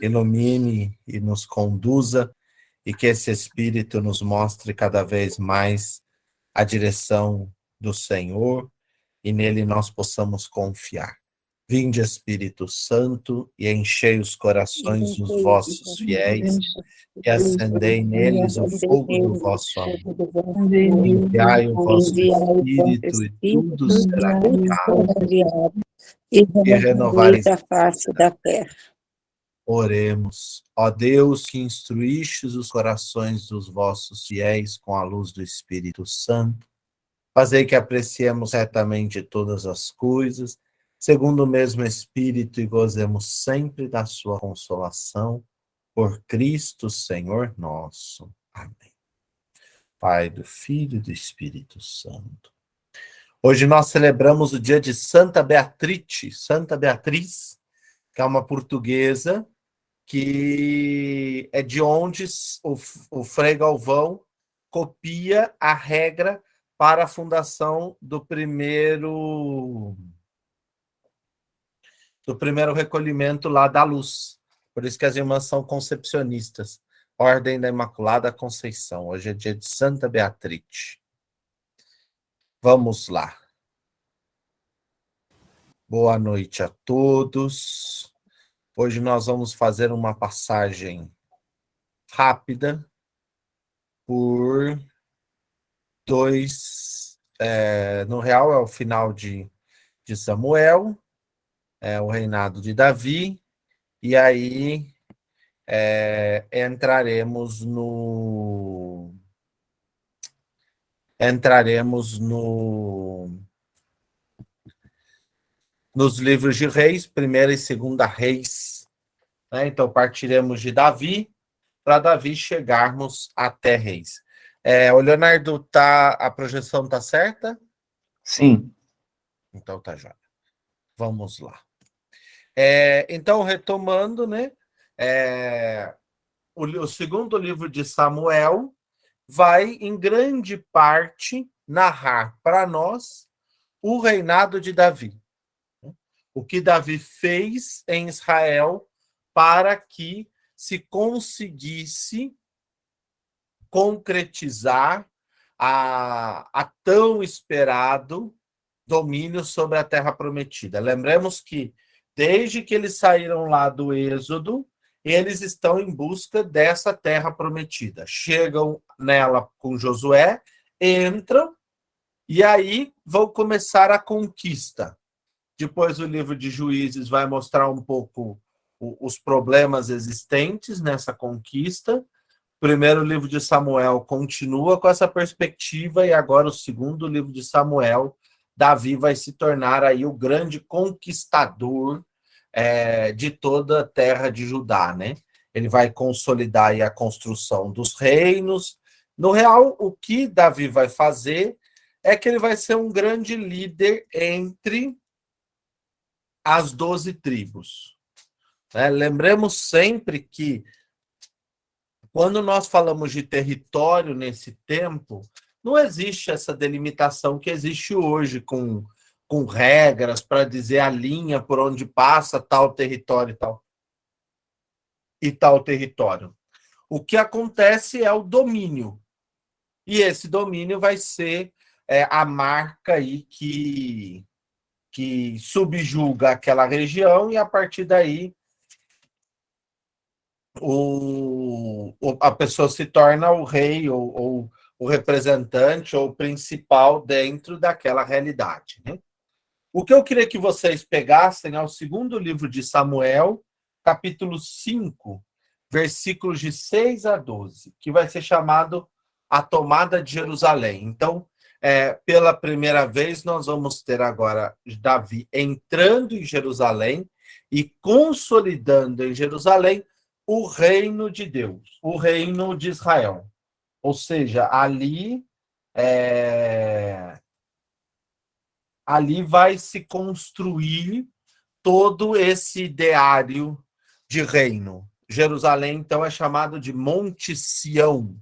ilumine e nos conduza, e que esse Espírito nos mostre cada vez mais a direção do Senhor, e nele nós possamos confiar. Vinde, Espírito Santo, e enchei os corações dos vossos fiéis, e acendei neles o fogo do vosso amor. Enviai o vosso Espírito, e tudo será criado, e renovareis a face da terra. Oremos. Ó Deus, que instruístes os corações dos vossos fiéis com a luz do Espírito Santo, fazei que apreciemos retamente todas as coisas, segundo o mesmo Espírito, e gozemos sempre da sua consolação, por Cristo Senhor nosso. Amém. Pai, do Filho e do Espírito Santo. Hoje nós celebramos o dia de Santa Beatriz, que é uma portuguesa, que é de onde o Frei Galvão copia a regra para a fundação do primeiro recolhimento lá da Luz. Por isso que as irmãs são concepcionistas. Ordem da Imaculada Conceição. Hoje é dia de Santa Beatriz. Vamos lá. Boa noite a todos. Hoje nós vamos fazer uma passagem rápida por dois... no real é o final de Samuel, é o reinado de Davi, e aí entraremos nos livros de Reis, primeira e segunda Reis, né? Então partiremos de Davi, para Davi chegarmos até Reis. O Leonardo, a projeção está certa? Sim. Então tá já. Vamos lá. Então, retomando, né? O segundo livro de Samuel vai, em grande parte, narrar para nós o reinado de Davi. O que Davi fez em Israel para que se conseguisse concretizar a tão esperado domínio sobre a Terra Prometida. Lembremos que, desde que eles saíram lá do Êxodo, eles estão em busca dessa Terra Prometida. Chegam nela com Josué, entram, e aí vão começar a conquista. Depois o livro de Juízes vai mostrar um pouco os problemas existentes nessa conquista. O primeiro livro de Samuel continua com essa perspectiva, e agora o segundo livro de Samuel, Davi vai se tornar aí o grande conquistador de toda a terra de Judá, né? Ele vai consolidar aí a construção dos reinos. No real, o que Davi vai fazer é que ele vai ser um grande líder entre as 12 tribos. Lembremos sempre que, quando nós falamos de território nesse tempo, não existe essa delimitação que existe hoje, com regras para dizer a linha por onde passa tal território e tal território. O que acontece é o domínio. E esse domínio vai ser a marca aí que subjuga aquela região, e a partir daí a pessoa se torna o rei ou o representante ou o principal dentro daquela realidade, né? O que eu queria que vocês pegassem é o segundo livro de Samuel, capítulo 5, versículos de 6 a 12, que vai ser chamado A Tomada de Jerusalém. Então, pela primeira vez, nós vamos ter agora Davi entrando em Jerusalém e consolidando em Jerusalém o reino de Deus, o reino de Israel. Ou seja, ali vai se construir todo esse ideário de reino. Jerusalém, então, é chamado de Monte Sião.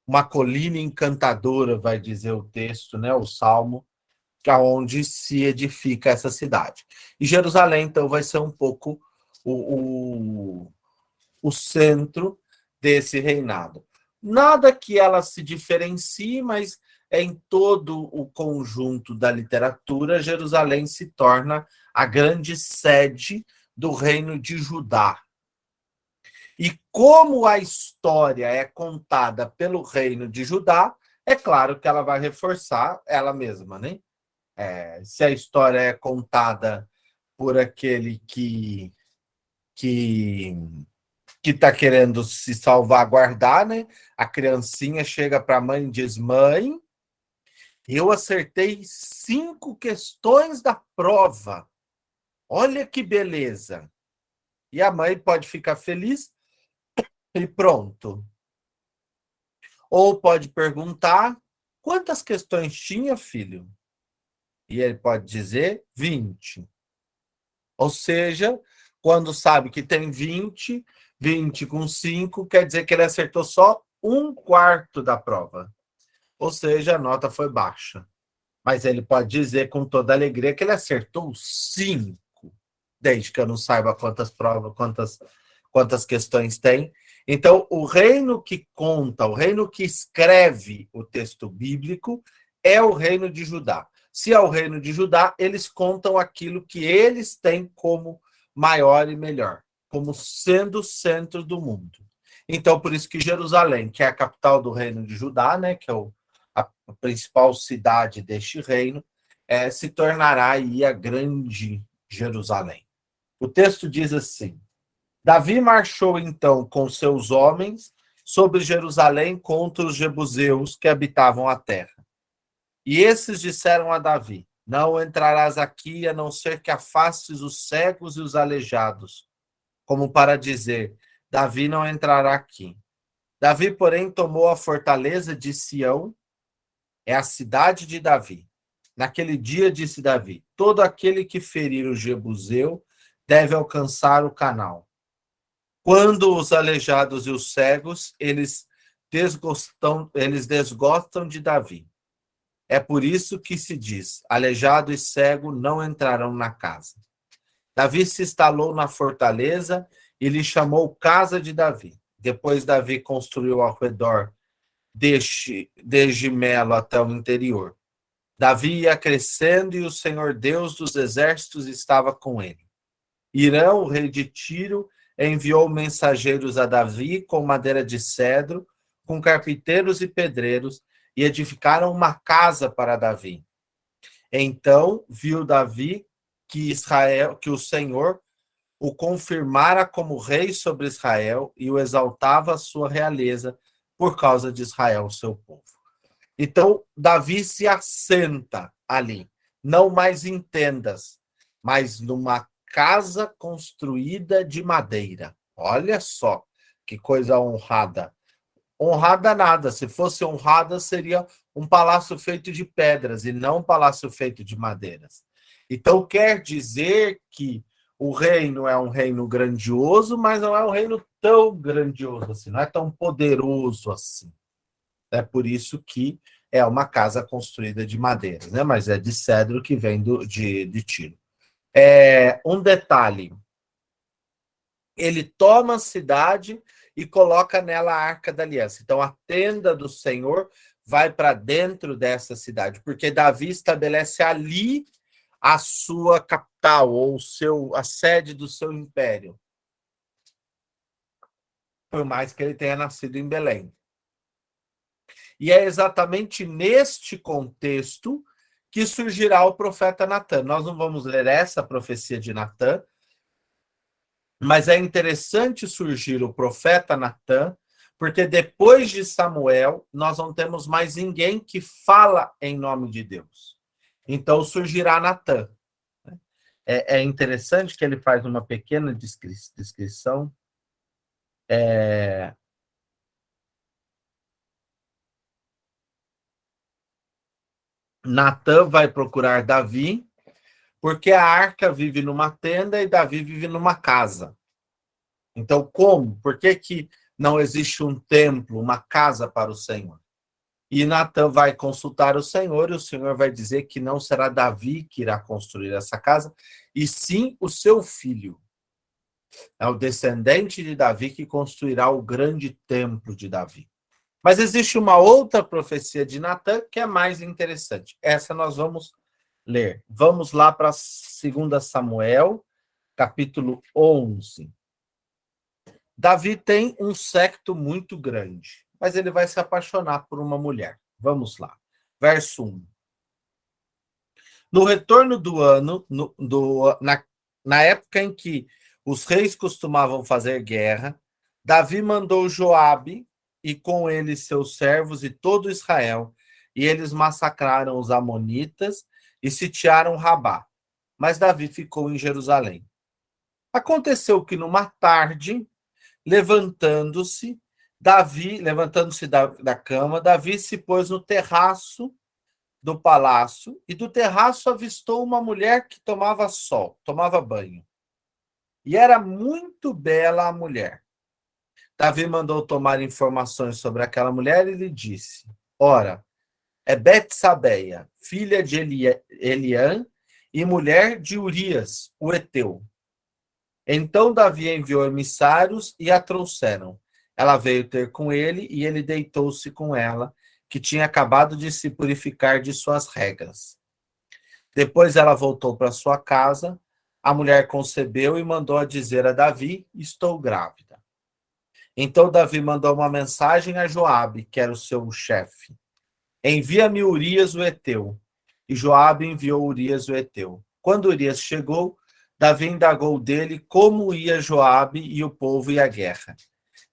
Uma colina encantadora, vai dizer o texto, né, o Salmo, que é onde se edifica essa cidade. E Jerusalém, então, vai ser um pouco o centro desse reinado. Nada que ela se diferencie, mas em todo o conjunto da literatura, Jerusalém se torna a grande sede do reino de Judá. E como a história é contada pelo reino de Judá, é claro que ela vai reforçar ela mesma, né? Se a história é contada por aquele que que está querendo se salvaguardar, né? A criancinha chega para a mãe e diz: Mãe, eu acertei 5 questões da prova. Olha que beleza. E a mãe pode ficar feliz e pronto. Ou pode perguntar: quantas questões tinha, filho? E ele pode dizer 20. Ou seja, quando sabe que tem 20, 20 com 5, quer dizer que ele acertou só 1/4 da prova. Ou seja, a nota foi baixa. Mas ele pode dizer com toda alegria que ele acertou 5, desde que eu não saiba quantas provas, quantas questões tem. Então, o reino que conta, o reino que escreve o texto bíblico é o reino de Judá. Se é o reino de Judá, eles contam aquilo que eles têm como maior e melhor, como sendo o centro do mundo. Então, por isso que Jerusalém, que é a capital do reino de Judá, né, que é a principal cidade deste reino, se tornará aí a grande Jerusalém. O texto diz assim: Davi marchou então com seus homens sobre Jerusalém contra os jebuseus que habitavam a terra. E esses disseram a Davi: Não entrarás aqui a não ser que afastes os cegos e os aleijados, como para dizer: Davi não entrará aqui. Davi, porém, tomou a fortaleza de Sião, é a cidade de Davi. Naquele dia disse Davi: Todo aquele que ferir o jebuseu deve alcançar o canal. Quando os aleijados e os cegos, eles desgostam de Davi. É por isso que se diz: aleijado e cego não entrarão na casa. Davi se instalou na fortaleza e lhe chamou Casa de Davi. Depois Davi construiu ao redor desde Melo até o interior. Davi ia crescendo e o Senhor Deus dos exércitos estava com ele. Irão, o rei de Tiro, enviou mensageiros a Davi com madeira de cedro, com carpinteiros e pedreiros, e edificaram uma casa para Davi. Então viu Davi que o Senhor o confirmara como rei sobre Israel e o exaltava a sua realeza por causa de Israel, seu povo. Então, Davi se assenta ali, não mais em tendas, mas numa casa construída de madeira. Olha só que coisa honrada. Honrada nada, se fosse honrada seria um palácio feito de pedras e não um palácio feito de madeiras. Então quer dizer que o reino é um reino grandioso, mas não é um reino tão grandioso assim, não é tão poderoso assim. É por isso que é uma casa construída de madeira, né? Mas é de cedro que vem de Tiro. Um detalhe: ele toma a cidade e coloca nela a Arca da Aliança. Então, a tenda do Senhor vai para dentro dessa cidade, porque Davi estabelece ali a sua capital, ou a sede do seu império, por mais que ele tenha nascido em Belém. E é exatamente neste contexto que surgirá o profeta Natã. Nós não vamos ler essa profecia de Natã, mas é interessante surgir o profeta Natã, porque depois de Samuel, nós não temos mais ninguém que fala em nome de Deus. Então surgirá Natã. É interessante que ele faz uma pequena descrição. Natã vai procurar Davi, porque a arca vive numa tenda e Davi vive numa casa. Então, como? Por que não existe um templo, uma casa para o Senhor? E Natã vai consultar o Senhor, e o Senhor vai dizer que não será Davi que irá construir essa casa, e sim o seu filho. É o descendente de Davi que construirá o grande templo de Davi. Mas existe uma outra profecia de Natã que é mais interessante. Essa nós vamos ler. Vamos lá para 2 Samuel, capítulo 11. Davi tem um séquito muito grande, mas ele vai se apaixonar por uma mulher. Vamos lá. Verso 1. No retorno do ano, na época em que os reis costumavam fazer guerra, Davi mandou Joabe e com ele seus servos e todo Israel, e eles massacraram os amonitas e sitiaram Rabá. Mas Davi ficou em Jerusalém. Aconteceu que numa tarde, levantando-se da cama, Davi se pôs no terraço do palácio e do terraço avistou uma mulher que tomava sol, tomava banho. E era muito bela a mulher. Davi mandou tomar informações sobre aquela mulher e lhe disse: Ora, é Betsabeia, filha de Eliã e mulher de Urias, o heteu. Então Davi enviou emissários e a trouxeram. Ela veio ter com ele e ele deitou-se com ela, que tinha acabado de se purificar de suas regras. Depois ela voltou para sua casa. A mulher concebeu e mandou a dizer a Davi: Estou grávida. Então Davi mandou uma mensagem a Joabe, que era o seu chefe: Envia-me Urias o heteu. E Joabe enviou Urias o heteu. Quando Urias chegou, Davi indagou dele como ia Joabe e o povo e a guerra.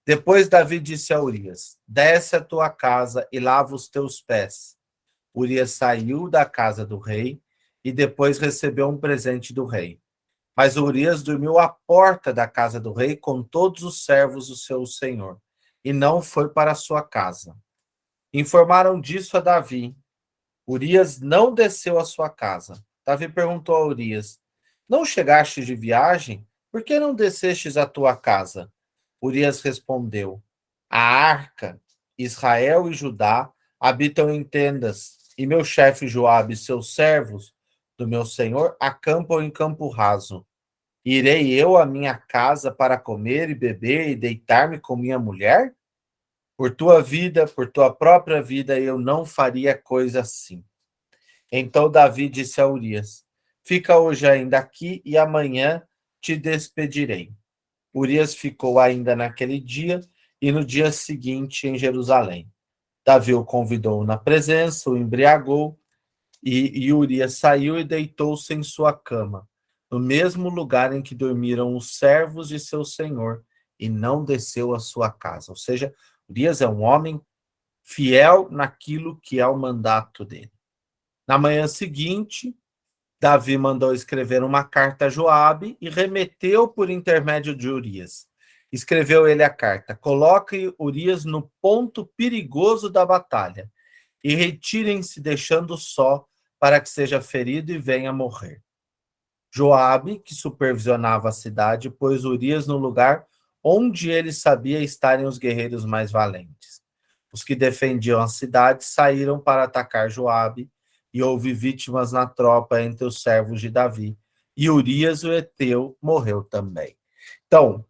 Depois Davi disse a Urias: Desce à tua casa e lava os teus pés. Urias saiu da casa do rei e depois recebeu um presente do rei. Mas Urias dormiu à porta da casa do rei com todos os servos do seu senhor, e não foi para a sua casa. Informaram disso a Davi. Urias não desceu à sua casa. Davi perguntou a Urias: Não chegastes de viagem? Por que não descestes à tua casa? Urias respondeu: A arca, Israel e Judá habitam em tendas, e meu chefe Joabe e seus servos do meu senhor acampam em campo raso. Irei eu à minha casa para comer e beber e deitar-me com minha mulher? Por tua vida, por tua própria vida, eu não faria coisa assim. Então Davi disse a Urias: Fica hoje ainda aqui e amanhã te despedirei. Urias ficou ainda naquele dia e no dia seguinte em Jerusalém. Davi o convidou na presença, o embriagou e Urias saiu e deitou-se em sua cama, no mesmo lugar em que dormiram os servos de seu senhor, e não desceu à sua casa. Ou seja, Urias é um homem fiel naquilo que é o mandato dele. Na manhã seguinte, Davi mandou escrever uma carta a Joabe e remeteu por intermédio de Urias. Escreveu ele a carta: Coloque Urias no ponto perigoso da batalha e retirem-se deixando só para que seja ferido e venha morrer. Joabe, que supervisionava a cidade, pôs Urias no lugar onde ele sabia estarem os guerreiros mais valentes. Os que defendiam a cidade saíram para atacar Joabe, e houve vítimas na tropa entre os servos de Davi. E Urias, o heteu, morreu também. Então,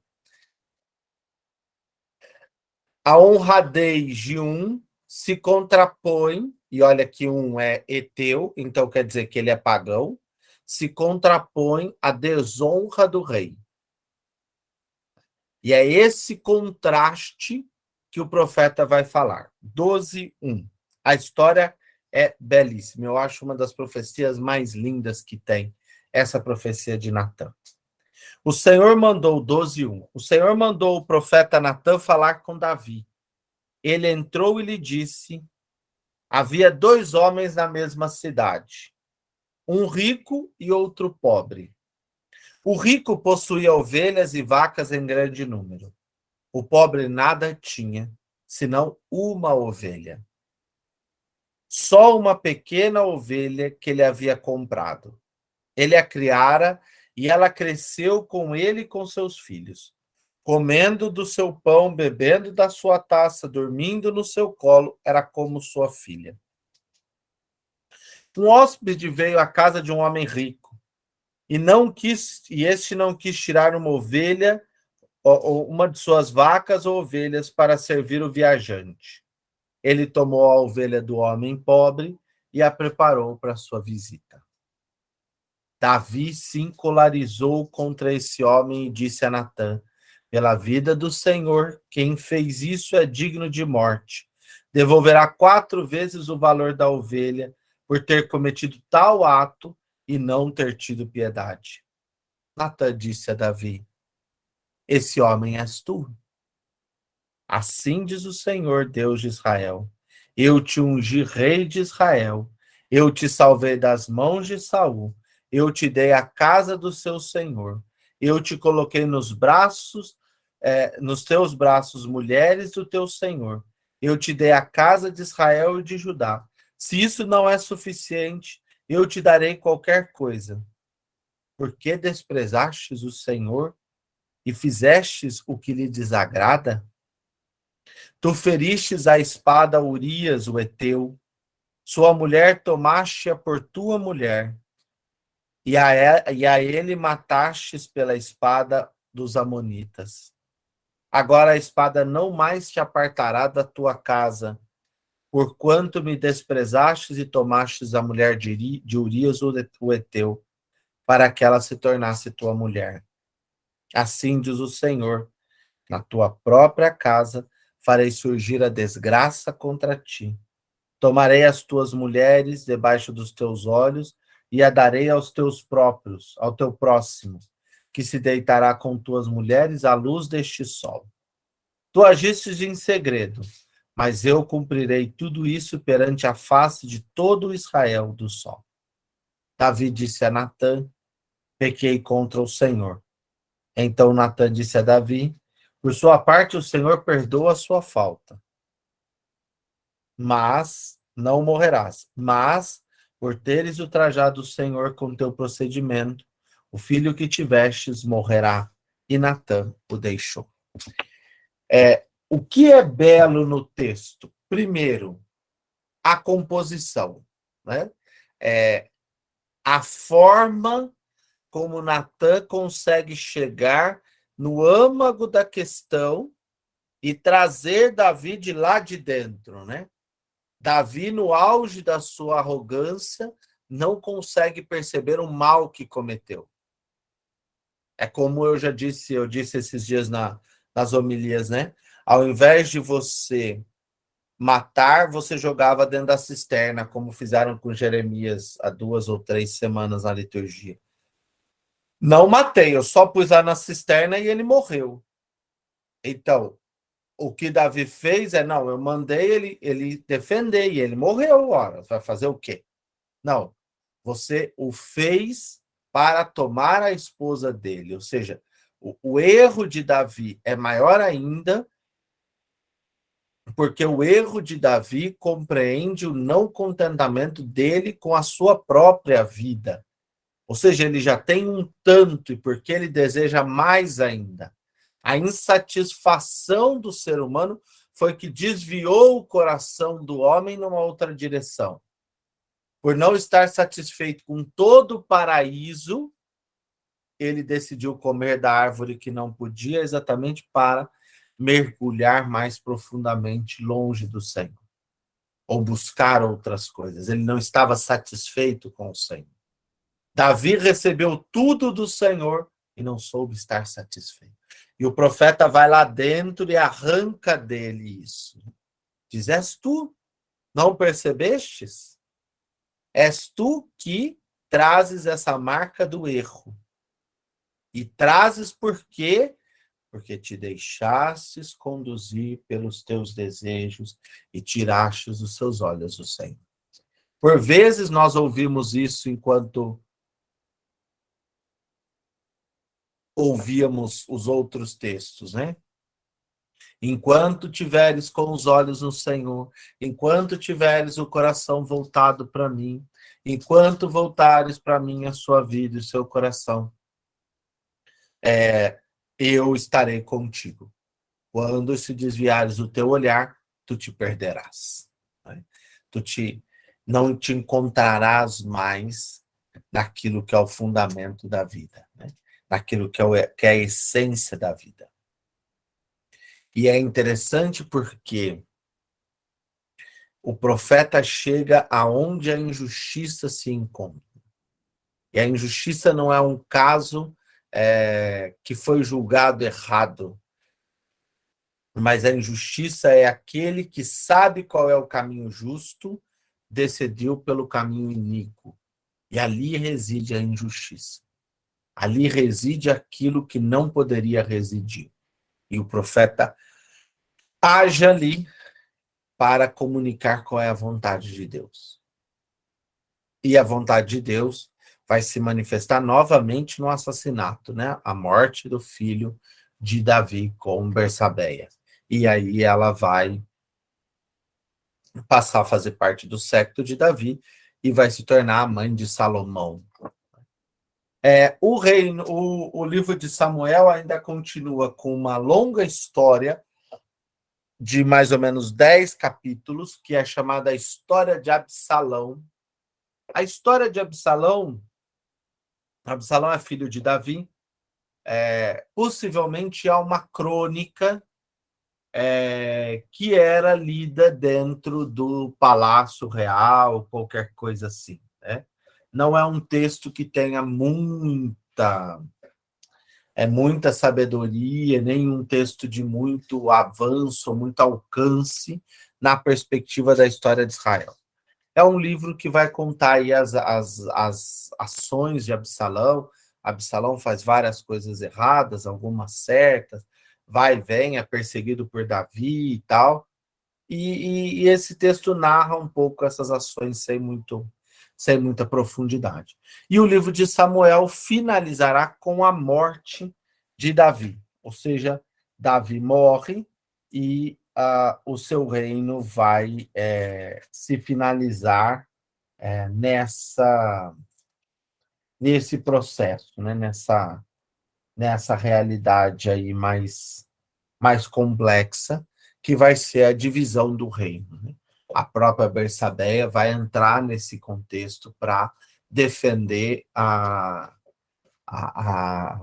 a honradez de um se contrapõe, e olha que um é heteu, então quer dizer que ele é pagão, se contrapõe à desonra do rei. E é esse contraste que o profeta vai falar. 12:1. A história é belíssima. Eu acho uma das profecias mais lindas que tem, essa profecia de Natã. O Senhor mandou, 12:1. O Senhor mandou o profeta Natã falar com Davi. Ele entrou e lhe disse: Havia 2 homens na mesma cidade, um rico e outro pobre. O rico possuía ovelhas e vacas em grande número. O pobre nada tinha, senão uma ovelha. Só uma pequena ovelha que ele havia comprado. Ele a criara e ela cresceu com ele e com seus filhos, comendo do seu pão, bebendo da sua taça, dormindo no seu colo, era como sua filha. Um hóspede veio à casa de um homem rico. e este não quis tirar uma ovelha, ou uma de suas vacas ou ovelhas para servir o viajante. Ele tomou a ovelha do homem pobre e a preparou para sua visita. Davi se encolarizou contra esse homem e disse a Natã: pela vida do Senhor, quem fez isso é digno de morte. Devolverá 4 vezes o valor da ovelha por ter cometido tal ato e não ter tido piedade. Natã disse a Davi: esse homem és tu. Assim diz o Senhor, Deus de Israel: eu te ungi rei de Israel, eu te salvei das mãos de Saul, eu te dei a casa do seu senhor, eu te coloquei nos teus braços, mulheres do teu senhor, eu te dei a casa de Israel e de Judá. Se isso não é suficiente, eu te darei qualquer coisa. Por que desprezastes o Senhor e fizestes o que lhe desagrada? Tu feristes a espada Urias, o heteu, sua mulher tomaste-a por tua mulher, e a ele matastes pela espada dos amonitas. Agora a espada não mais te apartará da tua casa, porquanto me desprezastes e tomastes a mulher de Urias, o heteu, para que ela se tornasse tua mulher. Assim diz o Senhor: na tua própria casa farei surgir a desgraça contra ti. Tomarei as tuas mulheres debaixo dos teus olhos e a darei aos teus próprios, ao teu próximo, que se deitará com tuas mulheres à luz deste sol. Tu agistes em segredo, mas eu cumprirei tudo isso perante a face de todo Israel do sol. Davi disse a Natã: pequei contra o Senhor. Então Natã disse a Davi: por sua parte, o Senhor perdoa a sua falta, mas não morrerás. Mas, por teres ultrajado o Senhor com teu procedimento, o filho que tivestes morrerá. E Natã o deixou. O que é belo no texto? Primeiro, a composição, né? A forma como Natã consegue chegar no âmago da questão e trazer Davi de lá de dentro, né? Davi, no auge da sua arrogância, não consegue perceber o mal que cometeu. É como eu disse esses dias nas homilias, né? Ao invés de você matar, você jogava dentro da cisterna, como fizeram com Jeremias há 2 ou 3 semanas na liturgia. Não matei, eu só pus lá na cisterna e ele morreu. Então, o que Davi fez não, eu mandei ele defender e ele morreu, ora, vai fazer o quê? Não, você o fez para tomar a esposa dele, ou seja, o erro de Davi é maior ainda, porque o erro de Davi compreende o não contentamento dele com a sua própria vida. Ou seja, ele já tem um tanto e porque ele deseja mais ainda. A insatisfação do ser humano foi que desviou o coração do homem numa outra direção. Por não estar satisfeito com todo o paraíso, ele decidiu comer da árvore que não podia, exatamente para mergulhar mais profundamente longe do Senhor, ou buscar outras coisas. Ele não estava satisfeito com o Senhor. Davi recebeu tudo do Senhor e não soube estar satisfeito. E o profeta vai lá dentro e arranca dele isso. Diz: és tu, não percebestes? És tu que trazes essa marca do erro. E trazes por quê? Porque te deixastes conduzir pelos teus desejos e tirastes os seus olhos do Senhor. Por vezes nós ouvimos isso enquanto ouvíamos os outros textos, né? Enquanto tiveres com os olhos no Senhor, enquanto tiveres o coração voltado para mim, enquanto voltares para mim a sua vida e o seu coração, eu estarei contigo. Quando se desviares o teu olhar, tu te perderás. Né? Não te encontrarás mais naquilo que é o fundamento da vida, né? Naquilo que é a essência da vida. E é interessante porque o profeta chega aonde a injustiça se encontra. E a injustiça não é um caso que foi julgado errado, mas a injustiça é aquele que sabe qual é o caminho justo, decidiu pelo caminho iníquo. E ali reside a injustiça. Ali reside aquilo que não poderia residir. E o profeta age ali para comunicar qual é a vontade de Deus. E a vontade de Deus vai se manifestar novamente no assassinato, né? A morte do filho de Davi com Bersabeia. E aí ela vai passar a fazer parte do séquito de Davi e vai se tornar a mãe de Salomão. O livro de Samuel ainda continua com uma longa história de mais ou menos 10 capítulos, que é chamada História de Absalão. A história de Absalão é filho de Davi, possivelmente há uma crônica que era lida dentro do Palácio Real, qualquer coisa assim, né? Não é um texto que tenha muita sabedoria, nem um texto de muito avanço, muito alcance na perspectiva da história de Israel. É um livro que vai contar aí as ações de Absalão. Absalão faz várias coisas erradas, algumas certas, vai e vem, é perseguido por Davi e tal. E esse texto narra um pouco essas ações sem muita profundidade. E o livro de Samuel finalizará com a morte de Davi, ou seja, Davi morre e o seu reino vai se finalizar nesse processo, né? Nessa realidade aí mais complexa, que vai ser a divisão do reino, né? A própria Bersabeia vai entrar nesse contexto para defender a, a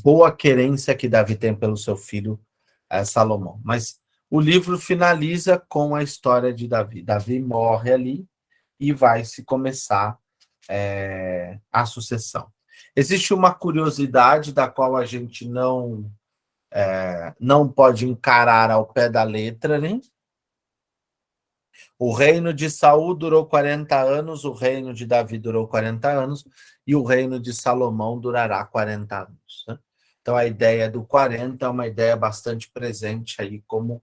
boa querência que Davi tem pelo seu filho Salomão. Mas o livro finaliza com a história de Davi. Davi morre ali e vai se começar a sucessão. Existe uma curiosidade da qual a gente não pode encarar ao pé da letra, né? O reino de Saul durou 40 anos, o reino de Davi durou 40 anos, e o reino de Salomão durará 40 anos. Né? Então, a ideia do 40 é uma ideia bastante presente aí como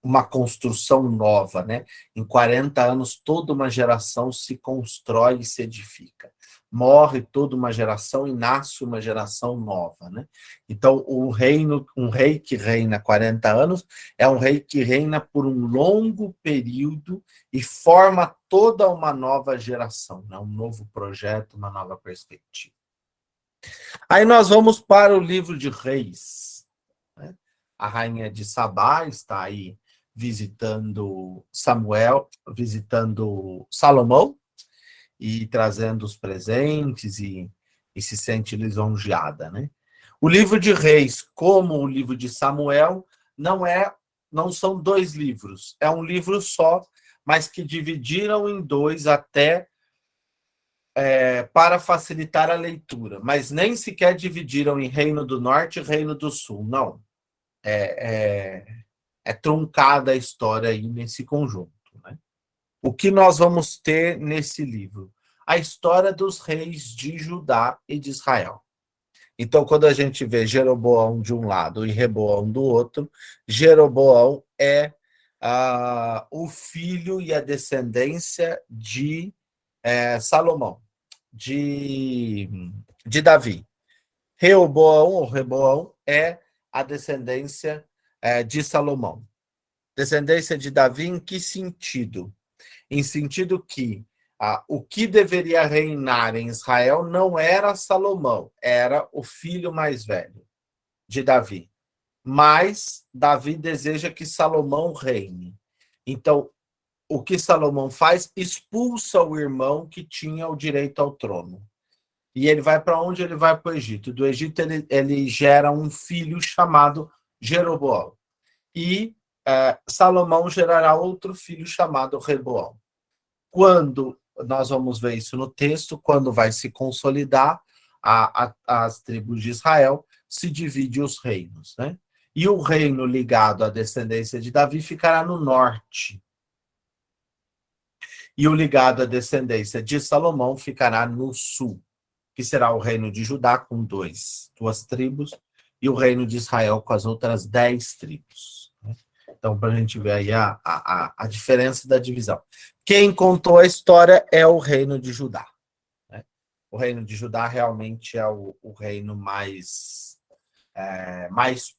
uma construção nova, né? Em 40 anos, toda uma geração se constrói e se edifica. Morre toda uma geração e nasce uma geração nova, né? Então, um rei que reina 40 anos é um rei que reina por um longo período e forma toda uma nova geração, né? Um novo projeto, uma nova perspectiva. Aí nós vamos para o livro de Reis, né? A rainha de Sabá está aí visitando Salomão e trazendo os presentes e se sente lisonjeada, né? O livro de Reis, como o livro de Samuel, não são dois livros, é um livro só, mas que dividiram em dois até para facilitar a leitura, mas nem sequer dividiram em Reino do Norte e Reino do Sul, não. É truncada a história aí nesse conjunto. Né? O que nós vamos ter nesse livro? A história dos reis de Judá e de Israel. Então, quando a gente vê Jeroboão de um lado e Reboão do outro, Jeroboão é o filho e a descendência de Salomão, de Davi. Reboão é a descendência de Salomão. Descendência de Davi em que sentido? Em sentido que o que deveria reinar em Israel não era Salomão, era o filho mais velho de Davi. Mas Davi deseja que Salomão reine. Então, o que Salomão faz? Expulsa o irmão que tinha o direito ao trono. E ele vai para onde? Ele vai para o Egito. Do Egito, ele gera um filho chamado Jeroboão. E Salomão gerará outro filho chamado Reboão. Quando, nós vamos ver isso no texto, quando vai se consolidar as tribos de Israel, se divide os reinos, né? E o reino ligado à descendência de Davi ficará no norte. E o ligado à descendência de Salomão ficará no sul, que será o reino de Judá com duas tribos, e o reino de Israel com as outras 10 tribos. Então, para a gente ver aí a diferença da divisão. Quem contou a história é o reino de Judá. Né? O reino de Judá realmente é o reino mais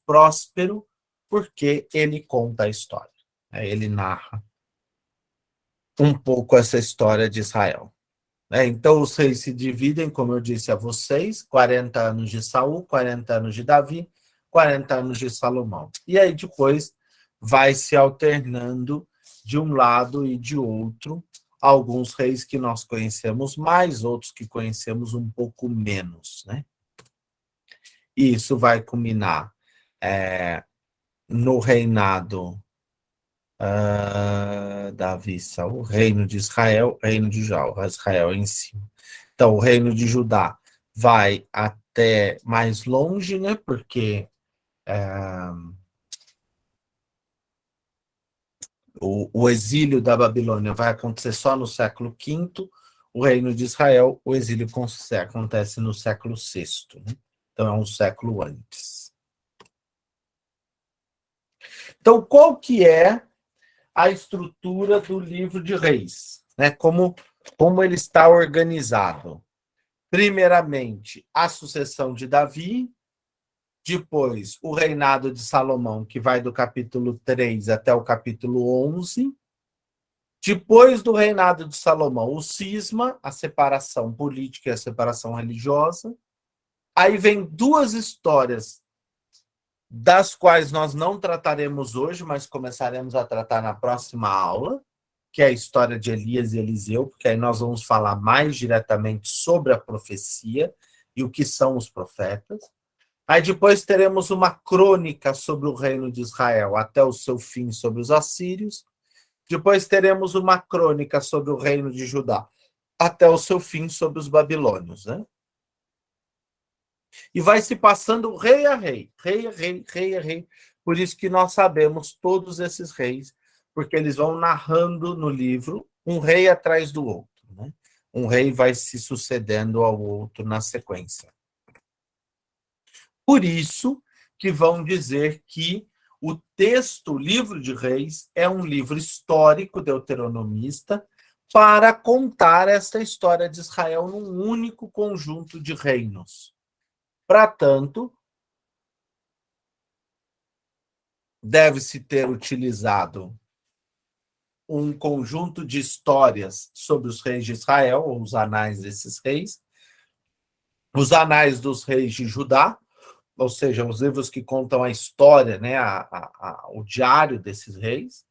próspero, porque ele conta a história. Né? Ele narra um pouco essa história de Israel. Então, os reis se dividem, como eu disse a vocês, 40 anos de Saul, 40 anos de Davi, 40 anos de Salomão. E aí, depois, vai se alternando de um lado e de outro, alguns reis que nós conhecemos mais, outros que conhecemos um pouco menos. Né? E isso vai culminar no reinado Davi, Saul, reino de Israel, reino de Judá, Israel em cima. Então, o reino de Judá vai até mais longe, né? Porque o exílio da Babilônia vai acontecer só no século V, o reino de Israel, o exílio acontece no século VI. Né? Então, é um século antes. Então, qual que é a estrutura do livro de Reis? Né? Como ele está organizado? Primeiramente, a sucessão de Davi, depois o reinado de Salomão, que vai do capítulo 3 até o capítulo 11. Depois do reinado de Salomão, o cisma, a separação política e a separação religiosa. Aí vem duas histórias, das quais nós não trataremos hoje, mas começaremos a tratar na próxima aula, que é a história de Elias e Eliseu, porque aí nós vamos falar mais diretamente sobre a profecia e o que são os profetas. Aí depois teremos uma crônica sobre o reino de Israel até o seu fim sobre os assírios. Depois teremos uma crônica sobre o reino de Judá até o seu fim sobre os babilônios. Né? E vai se passando rei a rei, rei a rei, rei a rei. Por isso que nós sabemos todos esses reis, porque eles vão narrando no livro um rei atrás do outro. Né? Um rei vai se sucedendo ao outro na sequência. Por isso que vão dizer que o texto, o livro de Reis, é um livro histórico deuteronomista para contar esta história de Israel num único conjunto de reinos. Para tanto, deve-se ter utilizado um conjunto de histórias sobre os reis de Israel, ou os anais desses reis, os anais dos reis de Judá, ou seja, os livros que contam a história, né, o diário desses reis,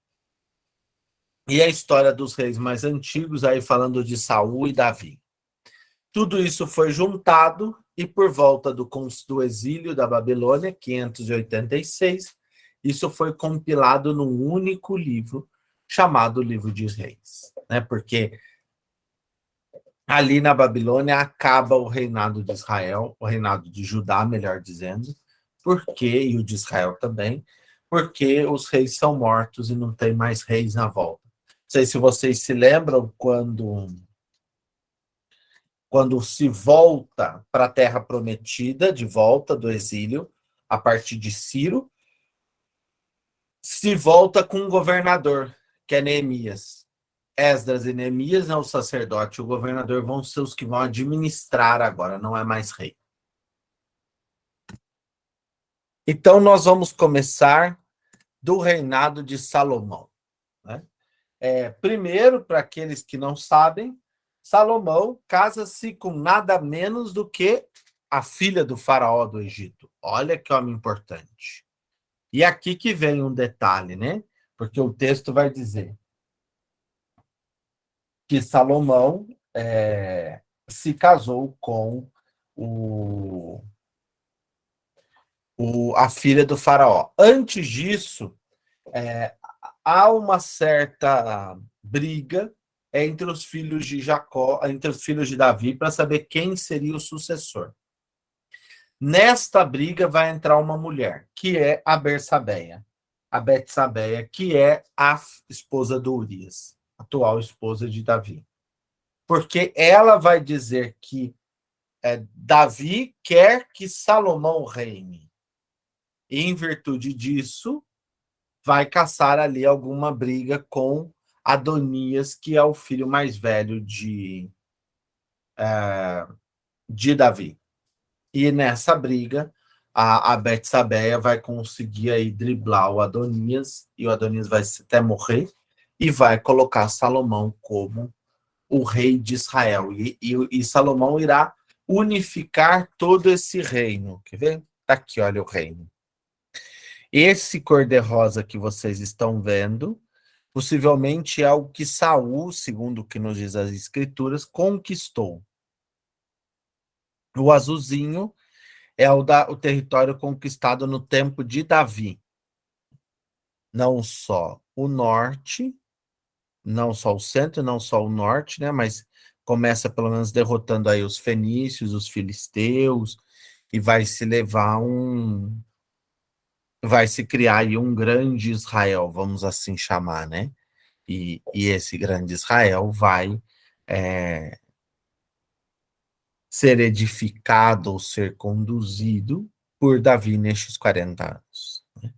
e a história dos reis mais antigos, aí falando de Saul e Davi. Tudo isso foi juntado e por volta do exílio da Babilônia, 586, isso foi compilado num único livro chamado Livro de Reis, né? Porque ali na Babilônia acaba o reinado de Israel, o reinado de Judá, melhor dizendo, e o de Israel também, porque os reis são mortos e não tem mais reis na volta. Não sei se vocês se lembram quando se volta para a Terra Prometida, de volta do exílio, a partir de Ciro, se volta com um governador, que é Neemias. Esdras e Neemias, né, o sacerdote e o governador vão ser os que vão administrar agora, não é mais rei. Então, nós vamos começar do reinado de Salomão. Né? Primeiro, para aqueles que não sabem, Salomão casa-se com nada menos do que a filha do faraó do Egito. Olha que homem importante. E aqui que vem um detalhe, né? Porque o texto vai dizer: que Salomão se casou com o, a filha do faraó. Antes disso, há uma certa briga entre os filhos de Jacó, entre os filhos de Davi, para saber quem seria o sucessor. Nesta briga vai entrar uma mulher, que é a Bersabeia. A Betsabeia, que é a esposa do Urias, atual esposa de Davi. Porque ela vai dizer que Davi quer que Salomão reine. E, em virtude disso, vai caçar ali alguma briga com Adonias, que é o filho mais velho de Davi. E nessa briga, a Betsabeia vai conseguir aí driblar o Adonias, e o Adonias vai até morrer, e vai colocar Salomão como o rei de Israel. E Salomão irá unificar todo esse reino. Quer ver? Tá aqui, olha o reino. Esse cor-de-rosa que vocês estão vendo, possivelmente é o que Saul, segundo o que nos diz as escrituras, conquistou. O azulzinho é o território conquistado no tempo de Davi. Não só o norte, não só o centro, não só o norte, né? Mas começa pelo menos derrotando aí os fenícios, os filisteus, e vai se criar aí um grande Israel, vamos assim chamar, né? E esse grande Israel vai é, ser edificado ou ser conduzido por Davi nestes 40 anos. Né?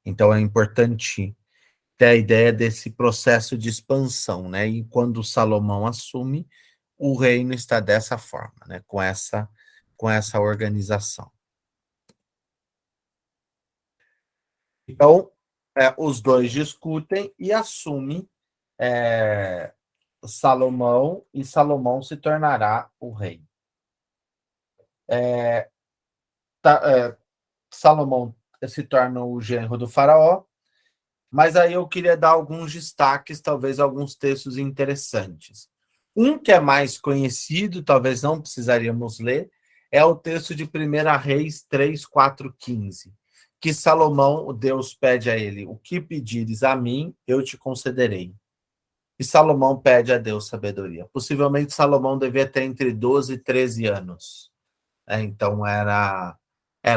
Então é importante ter a ideia desse processo de expansão, né? E quando Salomão assume, o reino está dessa forma, né? Com essa organização. Então, os dois discutem e assumem Salomão, e Salomão se tornará o rei. Salomão se torna o genro do faraó, mas aí eu queria dar alguns destaques, talvez alguns textos interessantes. Um que é mais conhecido, talvez não precisaríamos ler, é o texto de 1 Reis 3, 4, 15, que Salomão, o Deus, pede a ele: o que pedires a mim, eu te concederei. E Salomão pede a Deus sabedoria. Possivelmente Salomão devia ter entre 12 e 13 anos. Então era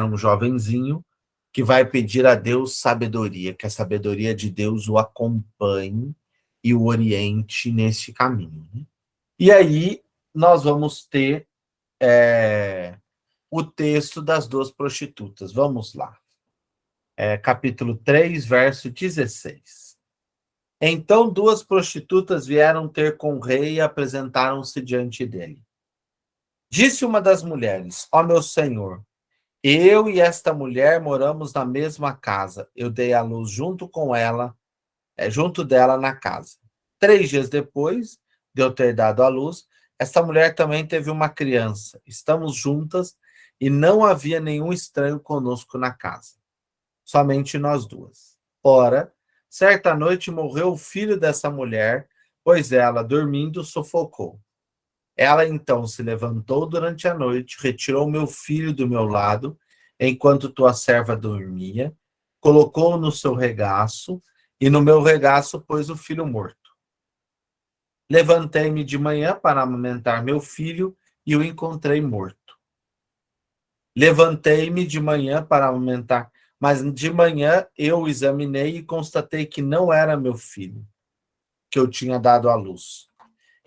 um jovenzinho que vai pedir a Deus sabedoria, que a sabedoria de Deus o acompanhe e o oriente nesse caminho. Né? E aí nós vamos ter o texto das duas prostitutas. Vamos lá. Capítulo 3, verso 16. Então duas prostitutas vieram ter com o rei e apresentaram-se diante dele. Disse uma das mulheres: ó meu senhor, eu e esta mulher moramos na mesma casa. Eu dei à luz junto com ela, junto dela na casa. 3 dias depois de eu ter dado à luz, esta mulher também teve uma criança. Estamos juntas e não havia nenhum estranho conosco na casa, somente nós duas. Ora, certa noite morreu o filho dessa mulher, pois ela, dormindo, sufocou. Ela então se levantou durante a noite, retirou meu filho do meu lado, enquanto tua serva dormia, colocou-o no seu regaço, e no meu regaço pôs o filho morto. Levantei-me de manhã para amamentar meu filho, e o encontrei morto. Levantei-me de manhã para amamentar, mas de manhã eu o examinei e constatei que não era meu filho, que eu tinha dado à luz.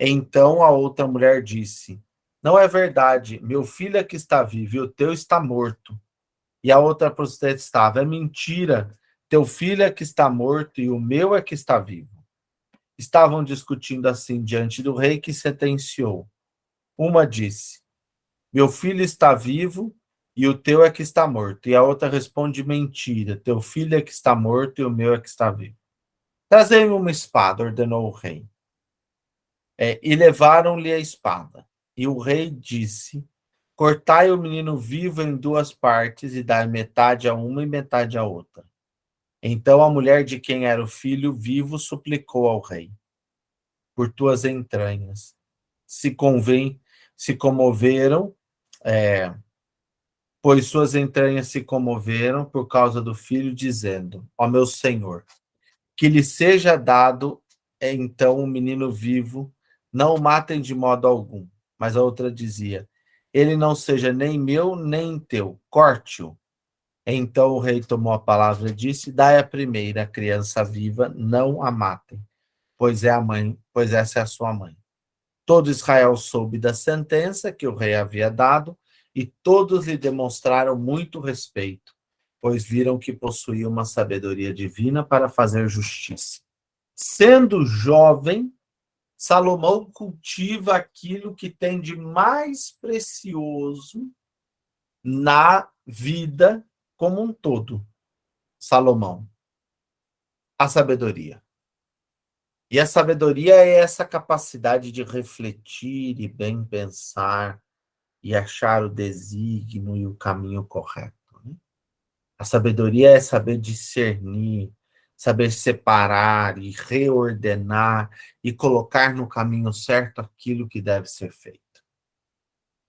Então a outra mulher disse: não é verdade, meu filho é que está vivo e o teu está morto. E a outra protestava: é mentira, teu filho é que está morto e o meu é que está vivo. Estavam discutindo assim diante do rei, que sentenciou. Uma disse: meu filho está vivo e o teu é que está morto. E a outra responde: mentira, teu filho é que está morto e o meu é que está vivo. Trazei-me uma espada, ordenou o rei. E levaram-lhe a espada. E o rei disse: cortai o menino vivo em duas partes e dai metade a uma e metade a outra. Então a mulher de quem era o filho vivo suplicou ao rei: por tuas entranhas. Se comoveram, pois suas entranhas se comoveram por causa do filho, dizendo: Ó meu Senhor, que lhe seja dado então um menino vivo, não o matem de modo algum. Mas a outra dizia: Ele não seja nem meu nem teu, corte-o. Então o rei tomou a palavra e disse: Dai a primeira, a criança viva, não a matem, pois é a mãe, pois essa é a sua mãe. Todo Israel soube da sentença que o rei havia dado, e todos lhe demonstraram muito respeito, pois viram que possuía uma sabedoria divina para fazer justiça. Sendo jovem, Salomão cultiva aquilo que tem de mais precioso na vida como um todo. Salomão, a sabedoria. E a sabedoria é essa capacidade de refletir e bem pensar e achar o desígnio e o caminho correto, né? A sabedoria é saber discernir, saber separar e reordenar e colocar no caminho certo aquilo que deve ser feito.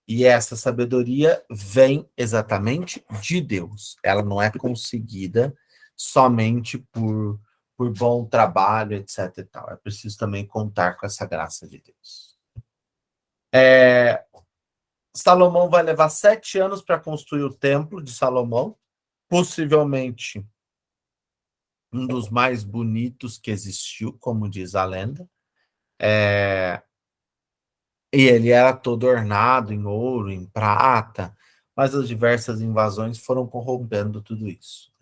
E essa sabedoria vem exatamente de Deus. Ela não é conseguida somente por bom trabalho, etc. E tal. É preciso também contar com essa graça de Deus. Salomão vai levar 7 anos para construir o templo de Salomão, possivelmente um dos mais bonitos que existiu, como diz a lenda. E ele era todo ornado em ouro, em prata, mas as diversas invasões foram corrompendo tudo isso.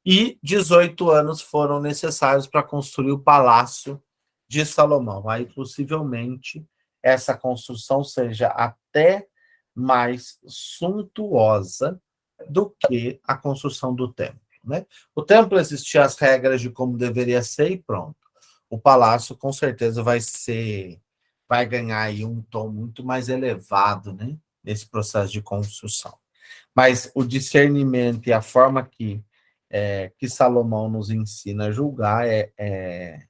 E 18 anos foram necessários para construir o palácio de Salomão. Aí, possivelmente, essa construção seja até mais suntuosa do que a construção do templo, né? O templo existia as regras de como deveria ser e pronto. O palácio, com certeza, vai ganhar aí um tom muito mais elevado, né? Nesse processo de construção. Mas o discernimento e a forma que Salomão nos ensina a julgar é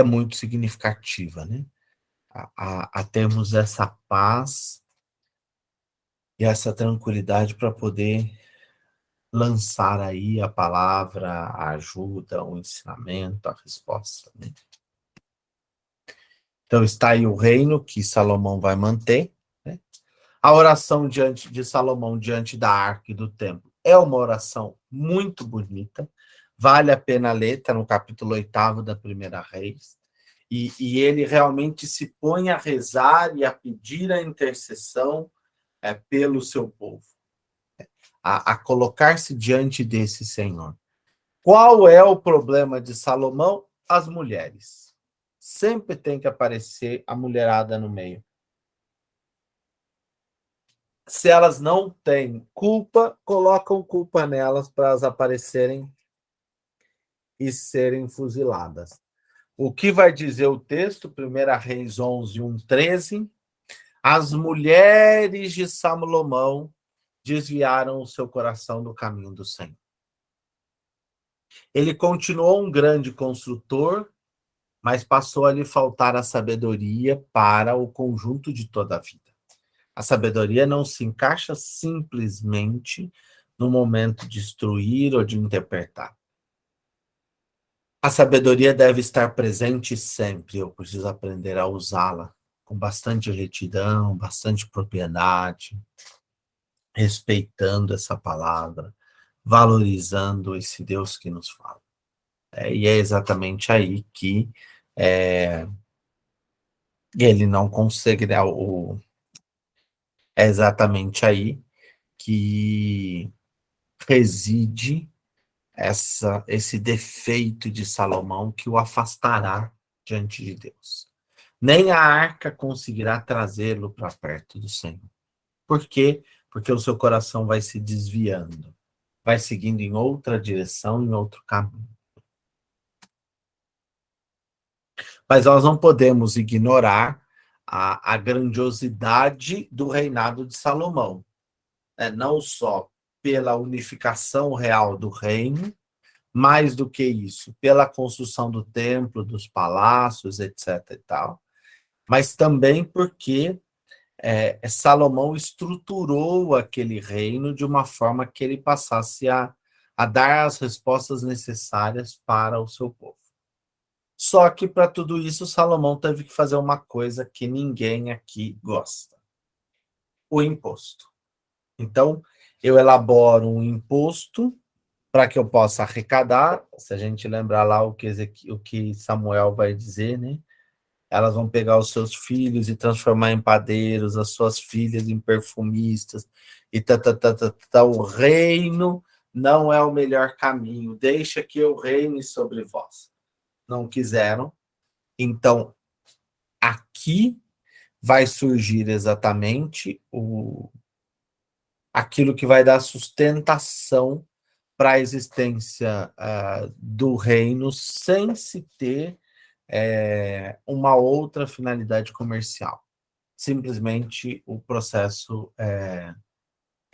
muito significativa, né? A termos essa paz e essa tranquilidade para poder lançar aí a palavra, a ajuda, o ensinamento, a resposta, né? Então está aí o reino que Salomão vai manter, né? A oração diante de Salomão diante da arca e do templo é uma oração muito bonita, vale a pena ler, está no capítulo 8º da Primeira Reis, e ele realmente se põe a rezar e a pedir a intercessão pelo seu povo, a colocar-se diante desse Senhor. Qual é o problema de Salomão? As mulheres. Sempre tem que aparecer a mulherada no meio. Se elas não têm culpa, colocam culpa nelas para elas aparecerem e serem fuziladas. O que vai dizer o texto? 1 Reis 11, 1-13. As mulheres de Salomão desviaram o seu coração do caminho do Senhor. Ele continuou um grande construtor, mas passou a lhe faltar a sabedoria para o conjunto de toda a vida. A sabedoria não se encaixa simplesmente no momento de instruir ou de interpretar. A sabedoria deve estar presente sempre. Eu preciso aprender a usá-la com bastante retidão, bastante propriedade, respeitando essa palavra, valorizando esse Deus que nos fala. E é exatamente aí que ele não consegue, né? É exatamente aí que reside esse defeito de Salomão que o afastará diante de Deus. Nem a arca conseguirá trazê-lo para perto do Senhor. Por quê? Porque o seu coração vai se desviando, vai seguindo em outra direção, em outro caminho. Mas nós não podemos ignorar a grandiosidade do reinado de Salomão, né? Não só pela unificação real do reino, mais do que isso, pela construção do templo, dos palácios, etc. e tal, mas também porque Salomão estruturou aquele reino de uma forma que ele passasse a dar as respostas necessárias para o seu povo. Só que para tudo isso, Salomão teve que fazer uma coisa que ninguém aqui gosta: o imposto. Então, eu elaboro um imposto para que eu possa arrecadar. Se a gente lembrar lá o que Samuel vai dizer, né? Elas vão pegar os seus filhos e transformar em padeiros, as suas filhas em perfumistas, e o reino não é o melhor caminho, deixa que eu reine sobre vós. Não quiseram. Então, aqui vai surgir exatamente aquilo que vai dar sustentação para a existência do reino sem se ter uma outra finalidade comercial. Simplesmente o processo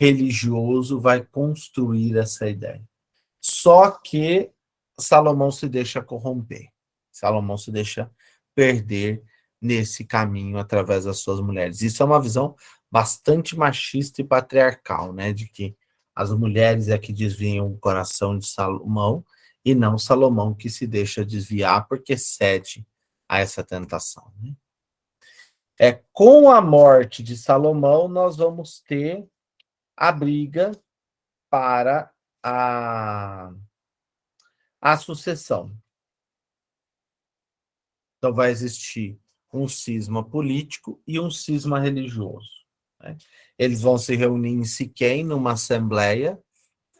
religioso vai construir essa ideia. Só que Salomão se deixa corromper. Salomão se deixa perder nesse caminho através das suas mulheres. Isso é uma visão bastante machista e patriarcal, né? De que as mulheres é que desviam o coração de Salomão e não Salomão que se deixa desviar porque cede a essa tentação. Né? Com a morte de Salomão, nós vamos ter a briga para a sucessão. Então, vai existir um cisma político e um cisma religioso. Né? Eles vão se reunir em Siquém, numa assembleia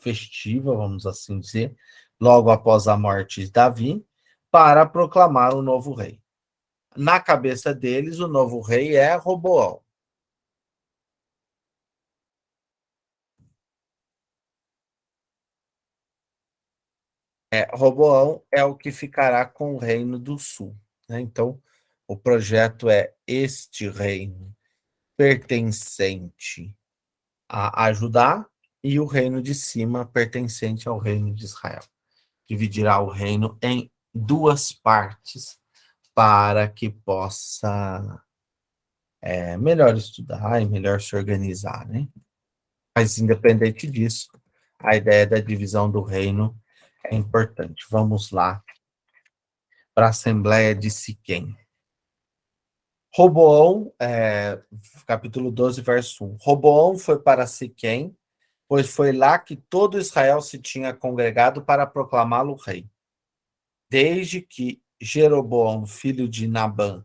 festiva, vamos assim dizer, logo após a morte de Davi, para proclamar o novo rei. Na cabeça deles, o novo rei é Roboão. Roboão é o que ficará com o reino do sul. Né? Então, o projeto é este reino pertencente a Judá e o reino de cima pertencente ao reino de Israel. Dividirá o reino em duas partes para que possa melhor estudar e melhor se organizar. Né? Mas, independente disso, a ideia da divisão do reino é importante. Vamos lá para a Assembleia de Siquém. Roboão, capítulo 12, verso 1. Roboão foi para Siquém, pois foi lá que todo Israel se tinha congregado para proclamá-lo rei. Desde que Jeroboão, filho de Nabá,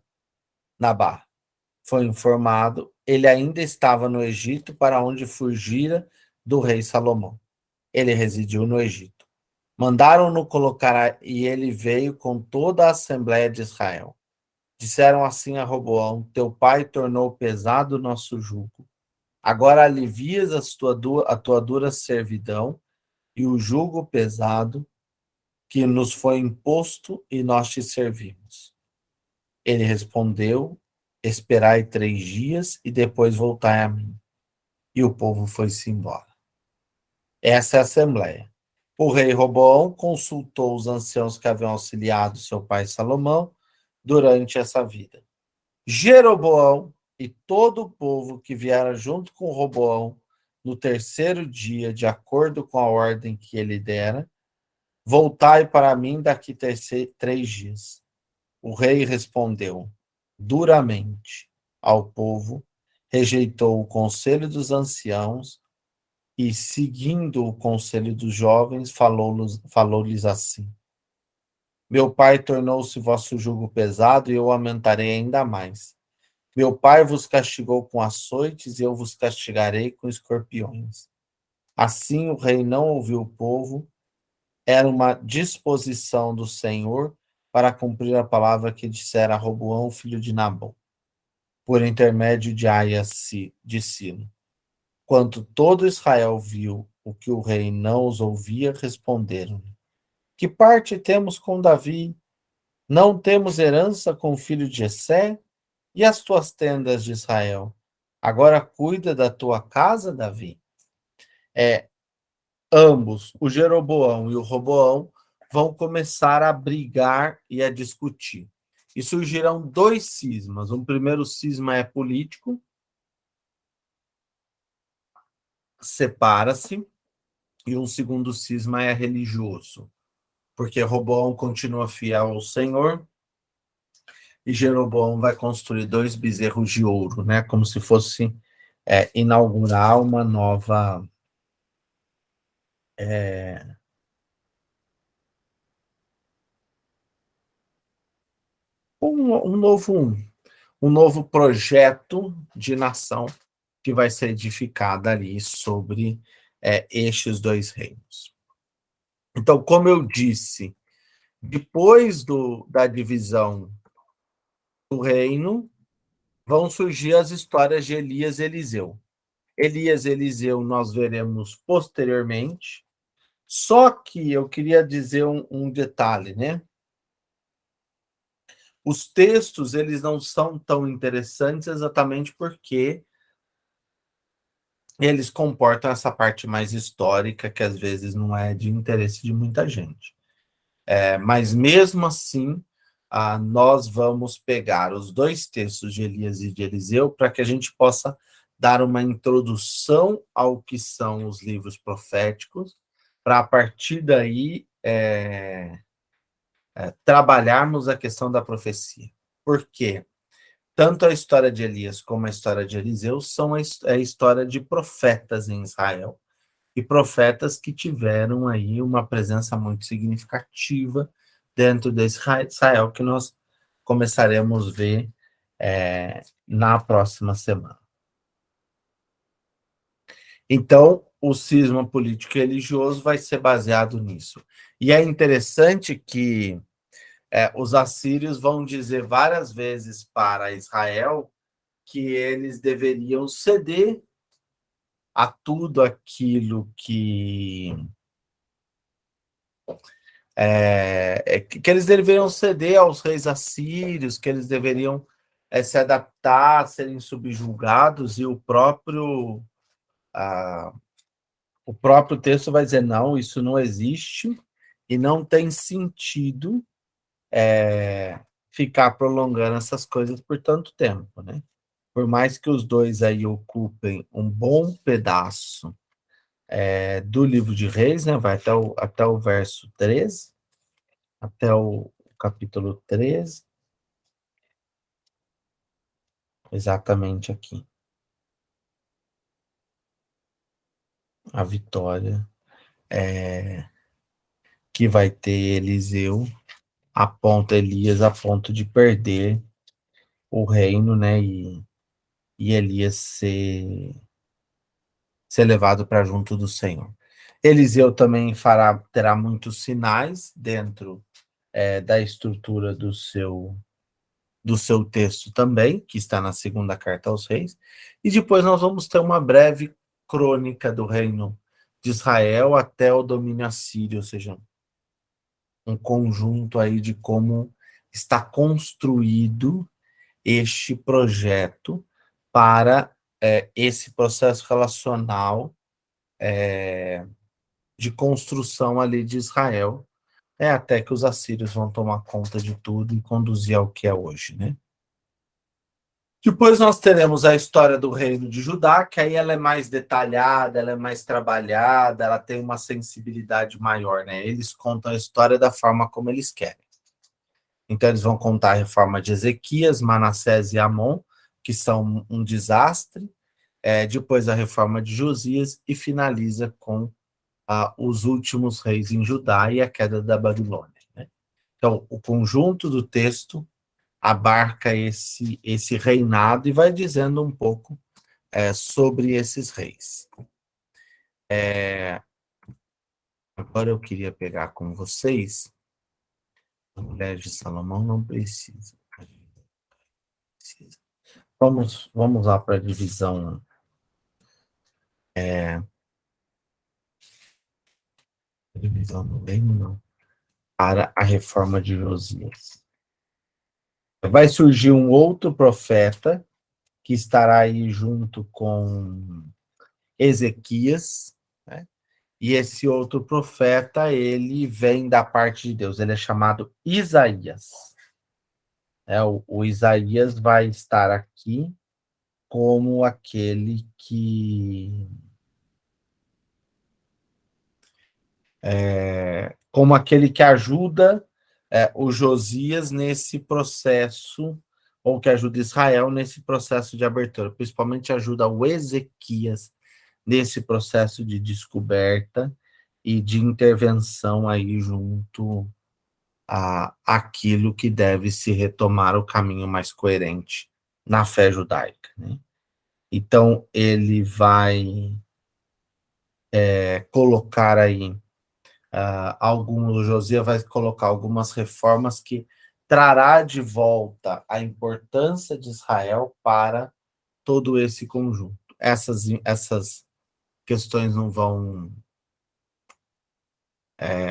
foi informado, ele ainda estava no Egito, para onde fugira do rei Salomão. Ele residiu no Egito. Mandaram-no colocar, e ele veio com toda a Assembleia de Israel. Disseram assim a Roboão: teu pai tornou pesado o nosso jugo. Agora alivias a tua dura servidão e o jugo pesado que nos foi imposto e nós te servimos. Ele respondeu: esperai 3 dias e depois voltai a mim. E o povo foi-se embora. Essa é a Assembleia. O rei Roboão consultou os anciãos que haviam auxiliado seu pai Salomão durante essa vida. Jeroboão e todo o povo que viera junto com Roboão no terceiro dia, de acordo com a ordem que ele dera, voltai para mim daqui 3 dias. O rei respondeu duramente ao povo, rejeitou o conselho dos anciãos e, seguindo o conselho dos jovens, falou-lhes assim: meu pai tornou-se vosso jugo pesado e eu aumentarei ainda mais. Meu pai vos castigou com açoites e eu vos castigarei com escorpiões. Assim o rei não ouviu o povo, era uma disposição do Senhor para cumprir a palavra que dissera a Roboão, filho de Nabom, por intermédio de Aias de Silo. Quando todo Israel viu o que o rei não os ouvia, responderam: que parte temos com Davi? Não temos herança com o filho de Jessé? E as tuas tendas de Israel? Agora cuida da tua casa, Davi? Ambos, o Jeroboão e o Roboão, vão começar a brigar e a discutir. E surgirão dois cismas. Um primeiro cisma é político, separa-se, e um segundo cisma é religioso, porque Roboão continua fiel ao Senhor e Jeroboão vai construir dois bezerros de ouro, né? Como se fosse inaugurar uma nova. Um novo projeto de nação que vai ser edificada ali sobre estes dois reinos. Então, como eu disse, depois da divisão do reino, vão surgir as histórias de Elias e Eliseu. Elias e Eliseu nós veremos posteriormente, só que eu queria dizer um detalhe, né? Os textos, eles não são tão interessantes exatamente porque eles comportam essa parte mais histórica, que às vezes não é de interesse de muita gente. Mas mesmo assim, nós vamos pegar os dois textos de Elias e de Eliseu para que a gente possa dar uma introdução ao que são os livros proféticos, para a partir daí trabalharmos a questão da profecia. Por quê? Tanto a história de Elias como a história de Eliseu são a história de profetas em Israel, e profetas que tiveram aí uma presença muito significativa dentro de Israel, que nós começaremos a ver na próxima semana. Então, o cisma político e religioso vai ser baseado nisso. E é interessante que os assírios vão dizer várias vezes para Israel que eles deveriam ceder a tudo aquilo que eles deveriam ceder aos reis assírios, que eles deveriam se adaptar, serem subjugados, e o próprio texto vai dizer, não, isso não existe, e não tem sentido ficar prolongando essas coisas por tanto tempo, né? Por mais que os dois aí ocupem um bom pedaço do livro de Reis, né? Vai até o verso 13, até o capítulo 13, exatamente aqui. A vitória que vai ter Eliseu aponta Elias a ponto de perder o reino, né? E Elias ser levado para junto do Senhor. Eliseu também terá muitos sinais dentro da estrutura do seu texto também, que está na segunda carta aos reis, e depois nós vamos ter uma breve crônica do reino de Israel até o domínio assírio, ou seja, um conjunto aí de como está construído este projeto para esse processo relacional de construção ali de Israel, até que os assírios vão tomar conta de tudo e conduzir ao que é hoje, né? Depois nós teremos a história do reino de Judá, que aí ela é mais detalhada, ela é mais trabalhada, ela tem uma sensibilidade maior, né? Eles contam a história da forma como eles querem. Então eles vão contar a reforma de Ezequias, Manassés e Amon, que são um desastre, depois a reforma de Josias, e finaliza com os últimos reis em Judá e a queda da Babilônia, né? Então, o conjunto do texto abarca esse reinado e vai dizendo um pouco sobre esses reis. Agora eu queria pegar com vocês, a mulher de Salomão não precisa. Vamos lá para a divisão. Divisão do reino, não. Para a reforma de Josias. Vai surgir um outro profeta que estará aí junto com Ezequias, né? E esse outro profeta, ele vem da parte de Deus, ele é chamado Isaías. O Isaías vai estar aqui como aquele que ajuda o Josias nesse processo, ou que ajuda Israel nesse processo de abertura, principalmente ajuda o Ezequias nesse processo de descoberta e de intervenção aí junto a aquilo que deve se retomar o caminho mais coerente na fé judaica, né? Então ele vai colocar aí o Josias vai colocar algumas reformas que trará de volta a importância de Israel para todo esse conjunto. Essas questões não vão.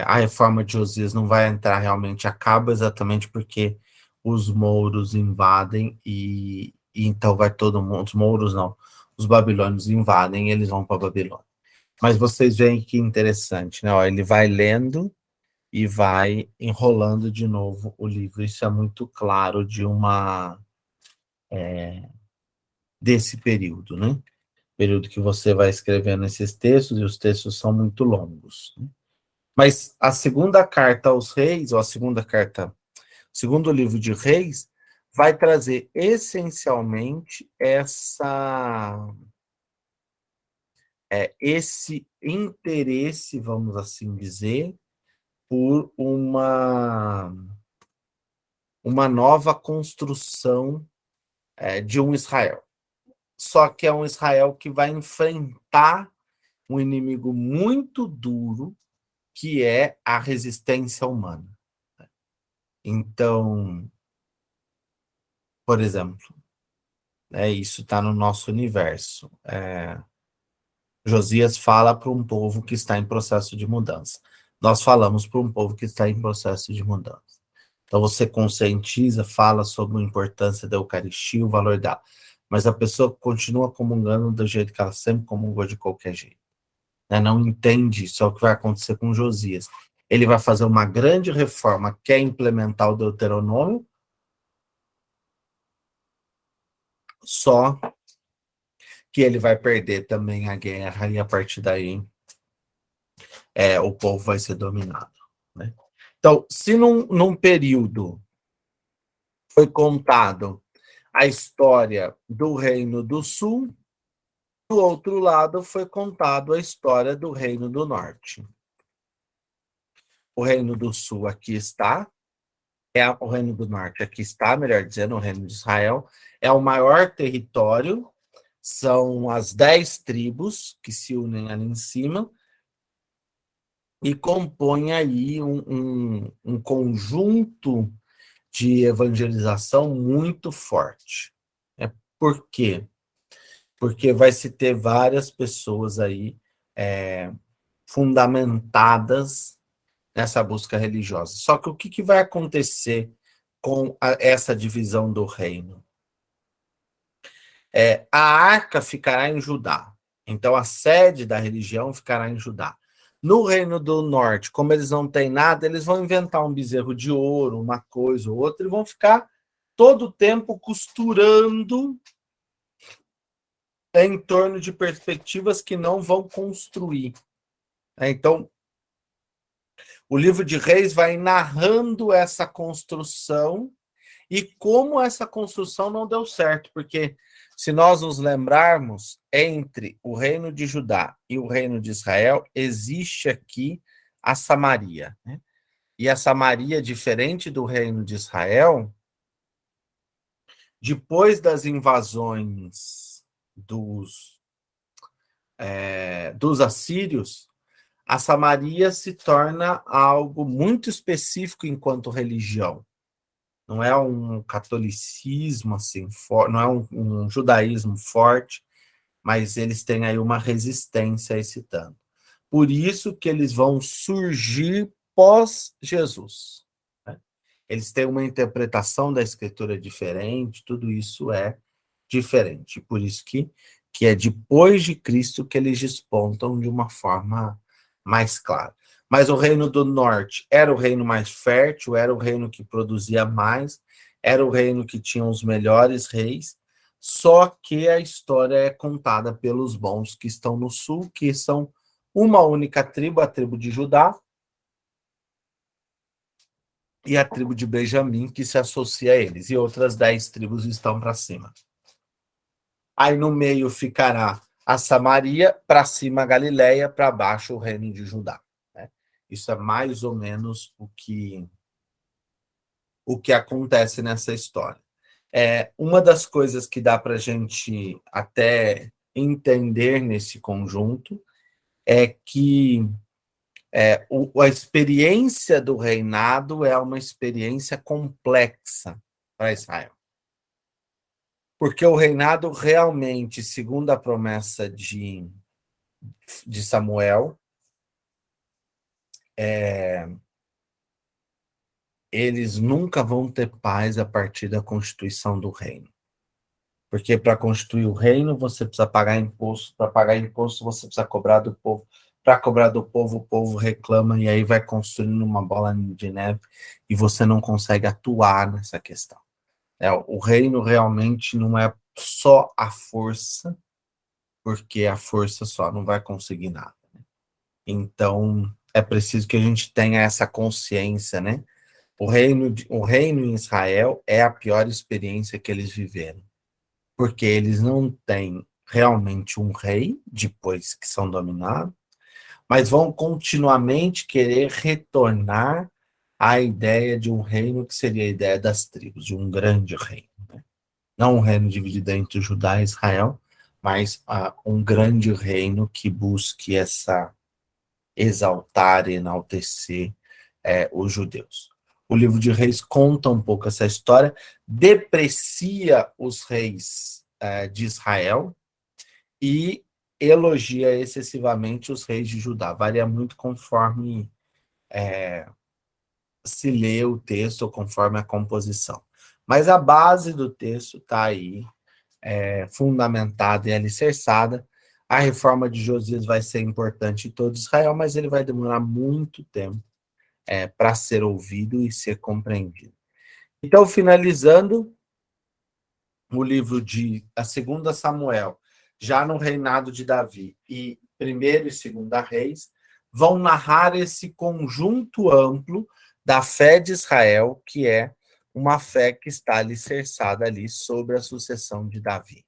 A reforma de Josias não vai entrar realmente a cabo exatamente porque os mouros invadem e então vai todo mundo. Os mouros não, os babilônios invadem e eles vão para a Babilônia. Mas vocês veem que interessante, né? Ó, ele vai lendo e vai enrolando de novo o livro. Isso é muito claro desse período, né? Período que você vai escrevendo esses textos, e os textos são muito longos, né? Mas a segunda carta aos reis, ou a segunda carta, o segundo livro de reis, vai trazer essencialmente esse interesse, vamos assim dizer, por uma nova construção de um Israel. Só que é um Israel que vai enfrentar um inimigo muito duro, que é a resistência humana. Então, por exemplo, isso está no nosso universo. Josias fala para um povo que está em processo de mudança. Nós falamos para um povo que está em processo de mudança. Então você conscientiza, fala sobre a importância da Eucaristia, o valor dela. Mas a pessoa continua comungando do jeito que ela sempre comungou de qualquer jeito. Né? Não entende isso, é o que vai acontecer com Josias. Ele vai fazer uma grande reforma, quer implementar o Deuteronômio, só que ele vai perder também a guerra e a partir daí o povo vai ser dominado. Né? Então, se num período foi contado a história do Reino do Sul, do outro lado foi contado a história do Reino do Norte. O Reino do Sul aqui está, o Reino do Norte aqui está, melhor dizendo, o Reino de Israel, é o maior território, são as 10 tribos que se unem ali em cima e compõem aí um conjunto de evangelização muito forte. Por quê? Porque vai se ter várias pessoas aí fundamentadas nessa busca religiosa. Só que o que vai acontecer com essa divisão do reino? A arca ficará em Judá. Então, a sede da religião ficará em Judá. No Reino do Norte, como eles não têm nada, eles vão inventar um bezerro de ouro, uma coisa ou outra, e vão ficar todo o tempo costurando em torno de perspectivas que não vão construir. Então, o livro de Reis vai narrando essa construção e como essa construção não deu certo, porque se nós nos lembrarmos, entre o reino de Judá e o reino de Israel, existe aqui a Samaria. Né? E a Samaria, diferente do reino de Israel, depois das invasões dos assírios, a Samaria se torna algo muito específico enquanto religião. Não é um catolicismo assim, não é um judaísmo forte, mas eles têm aí uma resistência a esse tanto. Por isso que eles vão surgir pós-Jesus. Né? Eles têm uma interpretação da escritura diferente, tudo isso é diferente. Por isso que é depois de Cristo que eles despontam de uma forma mais clara. Mas o reino do norte era o reino mais fértil, era o reino que produzia mais, era o reino que tinha os melhores reis, só que a história é contada pelos bons que estão no sul, que são uma única tribo, a tribo de Judá, e a tribo de Benjamim, que se associa a eles, e outras 10 tribos estão para cima. Aí no meio ficará a Samaria, para cima a Galileia, para baixo o reino de Judá. Né? Isso é mais ou menos o que acontece nessa história. Uma das coisas que dá para a gente até entender nesse conjunto é que a experiência do reinado é uma experiência complexa para Israel. Porque o reinado realmente, segundo a promessa de Samuel, eles nunca vão ter paz a partir da constituição do reino. Porque para constituir o reino, você precisa pagar imposto. Para pagar imposto, você precisa cobrar do povo. Para cobrar do povo, o povo reclama e aí vai construindo uma bola de neve e você não consegue atuar nessa questão. O reino realmente não é só a força, porque a força só não vai conseguir nada. Então, é preciso que a gente tenha essa consciência, né? O reino em Israel é a pior experiência que eles viveram, porque eles não têm realmente um rei depois que são dominados, mas vão continuamente querer retornar à ideia de um reino que seria a ideia das tribos, de um grande reino. Né? Não um reino dividido entre Judá e Israel, mas um grande reino que busque essa exaltar e enaltecer os judeus. O livro de Reis conta um pouco essa história, deprecia os reis de Israel e elogia excessivamente os reis de Judá. Varia muito conforme se lê o texto ou conforme a composição. Mas a base do texto está aí, fundamentada e alicerçada. A reforma de Josias vai ser importante em todo Israel, mas ele vai demorar muito tempo para ser ouvido e ser compreendido. Então, finalizando o livro de a Segunda Samuel, já no reinado de Davi, e Primeiro e Segunda Reis, vão narrar esse conjunto amplo da fé de Israel, que é uma fé que está alicerçada ali sobre a sucessão de Davi.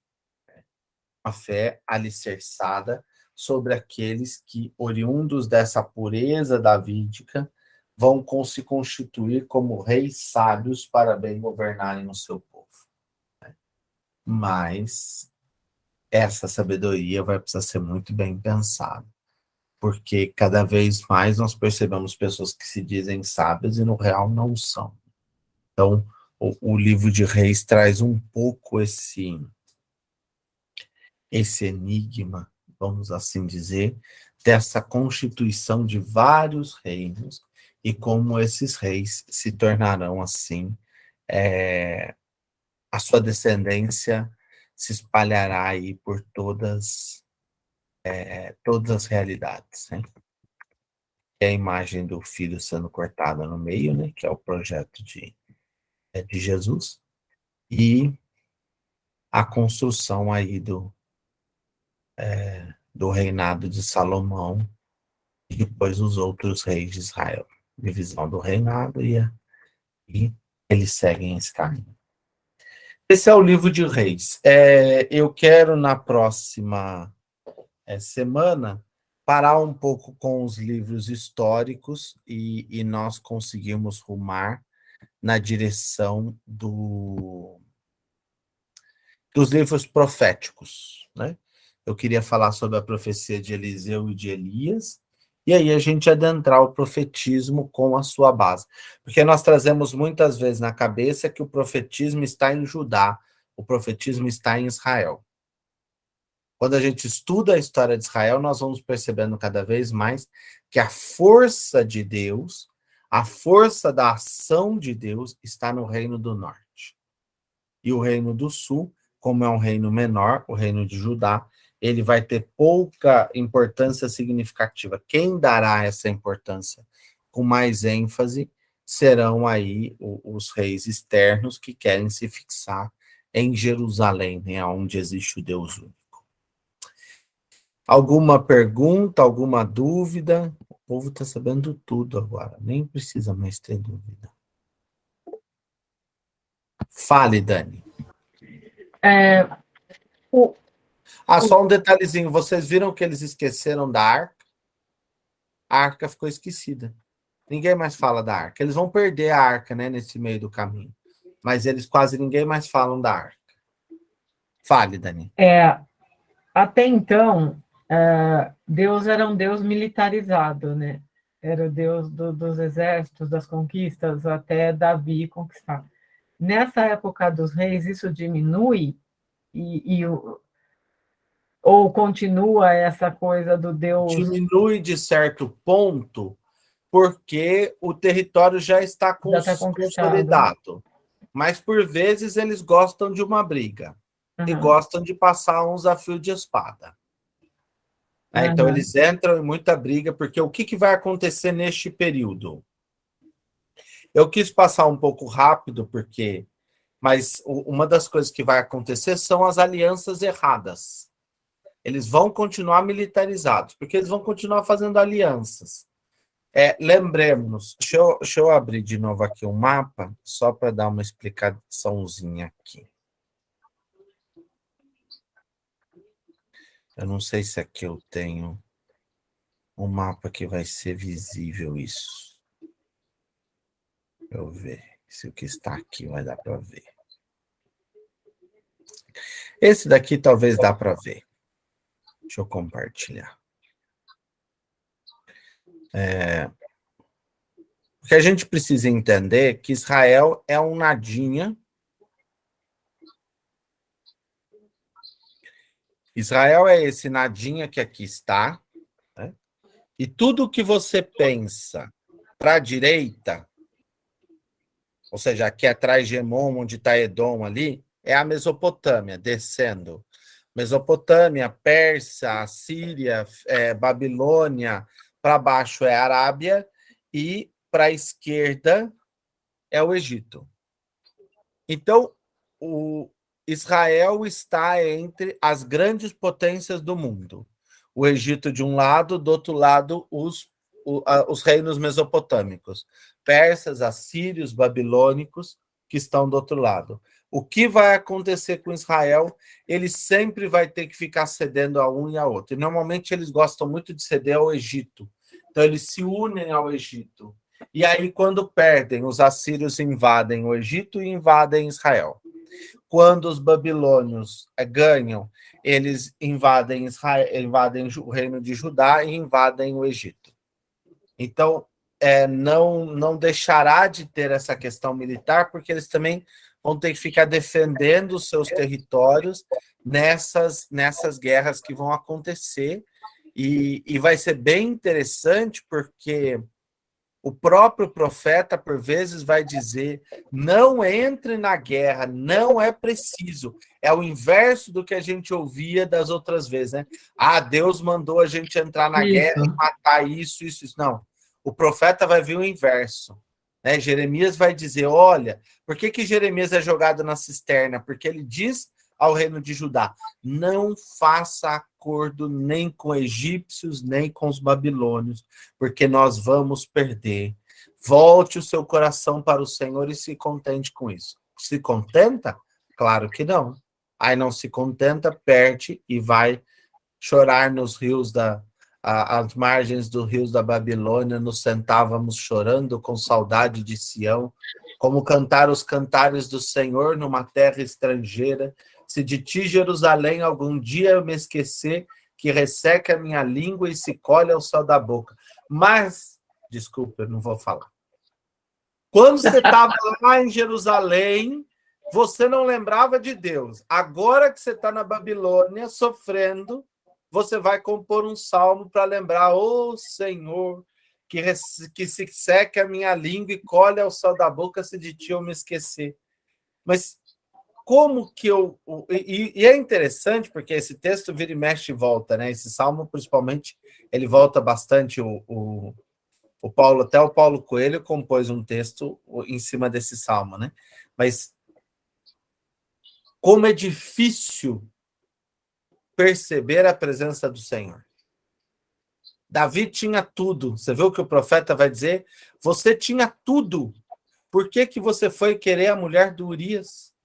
Uma fé alicerçada sobre aqueles que, oriundos dessa pureza davídica, vão se constituir como reis sábios para bem governarem o seu povo. Mas essa sabedoria vai precisar ser muito bem pensada, porque cada vez mais nós percebemos pessoas que se dizem sábias e no real não são. Então, o livro de Reis traz um pouco esse enigma, vamos assim dizer, dessa constituição de vários reinos e como esses reis se tornarão assim, a sua descendência se espalhará aí por todas as realidades, né? É a imagem do filho sendo cortada no meio, né? Que é o projeto de Jesus, e a construção aí do reinado de Salomão e depois os outros reis de Israel. Divisão do reinado e eles seguem esse caminho. Esse é o livro de Reis. Eu quero, na próxima semana, parar um pouco com os livros históricos e nós conseguimos rumar na direção dos livros proféticos, né? Eu queria falar sobre a profecia de Eliseu e de Elias, e aí a gente adentrar o profetismo com a sua base. Porque nós trazemos muitas vezes na cabeça que o profetismo está em Judá, o profetismo está em Israel. Quando a gente estuda a história de Israel, nós vamos percebendo cada vez mais que a força de Deus, a força da ação de Deus está no reino do norte. E o reino do sul, como é um reino menor, o reino de Judá, ele vai ter pouca importância significativa. Quem dará essa importância com mais ênfase serão aí os reis externos que querem se fixar em Jerusalém, né, onde existe o Deus único. Alguma pergunta, alguma dúvida? O povo está sabendo tudo agora, nem precisa mais ter dúvida. Fale, Dani. Só um detalhezinho. Vocês viram que eles esqueceram da arca? A arca ficou esquecida. Ninguém mais fala da arca. Eles vão perder a arca, né, nesse meio do caminho. Mas eles quase ninguém mais falam da arca. Fale, Dani. Até então, Deus era um Deus militarizado, né? Era o Deus dos exércitos, das conquistas, até Davi conquistar. Nessa época dos reis, isso diminui ou continua essa coisa do Deus... Diminui de certo ponto, porque o território já está consolidado. Mas, por vezes, eles gostam de uma briga. E gostam de passar uns a fio de espada. Então, eles entram em muita briga, porque o que vai acontecer neste período? Eu quis passar um pouco rápido, mas uma das coisas que vai acontecer são as alianças erradas. Eles vão continuar militarizados, porque eles vão continuar fazendo alianças. Lembremos, deixa eu abrir de novo aqui o mapa, só para dar uma explicaçãozinha aqui. Eu não sei se aqui eu tenho um mapa que vai ser visível isso. Deixa eu ver se o que está aqui vai dar para ver. Esse daqui talvez dá para ver. Deixa eu compartilhar. O que a gente precisa entender é que Israel é um nadinha. Israel é esse nadinha que aqui está, né? E tudo que você pensa para a direita, ou seja, aqui atrás de Emom, onde está Edom ali, é a Mesopotâmia, descendo. Mesopotâmia, Pérsia, Síria, Babilônia, para baixo é Arábia, e para a esquerda é o Egito. Então, o Israel está entre as grandes potências do mundo. O Egito de um lado, do outro lado, os reinos mesopotâmicos. Persas, assírios, babilônicos, que estão do outro lado. O que vai acontecer com Israel? Ele sempre vai ter que ficar cedendo a um e a outro. E normalmente eles gostam muito de ceder ao Egito. Então eles se unem ao Egito. E aí, quando perdem, os assírios invadem o Egito e invadem Israel. Quando os babilônios ganham, eles invadem Israel, invadem o reino de Judá e invadem o Egito. Então, não deixará de ter essa questão militar, porque eles também vão ter que ficar defendendo os seus territórios nessas guerras que vão acontecer. E vai ser bem interessante, porque o próprio profeta, por vezes, vai dizer: não entre na guerra, não é preciso. É o inverso do que a gente ouvia das outras vezes, né? Deus mandou a gente entrar na guerra e matar isso. Não. O profeta vai vir o inverso. Né? Jeremias vai dizer: olha, por que Jeremias é jogado na cisterna? Porque ele diz ao reino de Judá: não faça acordo nem com egípcios, nem com os babilônios, porque nós vamos perder. Volte o seu coração para o Senhor e se contente com isso. Se contenta? Claro que não. Aí não se contenta, perde e vai chorar nos rios às margens dos rios da Babilônia. Nos sentávamos chorando com saudade de Sião, como cantar os cantares do Senhor numa terra estrangeira. Se de ti, Jerusalém, algum dia eu me esquecer, que resseca a minha língua e se colhe ao céu da boca. Mas, desculpa, eu não vou falar. Quando você estava lá em Jerusalém, você não lembrava de Deus. Agora que você está na Babilônia, sofrendo, você vai compor um salmo para lembrar: ô Senhor, que se seque a minha língua e colhe ao céu da boca, se de ti eu me esquecer. Mas como que eu... E é interessante, porque esse texto vira e mexe e volta, né? Esse salmo, principalmente, ele volta bastante. O Paulo, até o Paulo Coelho compôs um texto em cima desse salmo, né? Mas como é difícil perceber a presença do Senhor. Davi tinha tudo. Você viu o que o profeta vai dizer? Você tinha tudo. Por que que você foi querer a mulher do Urias?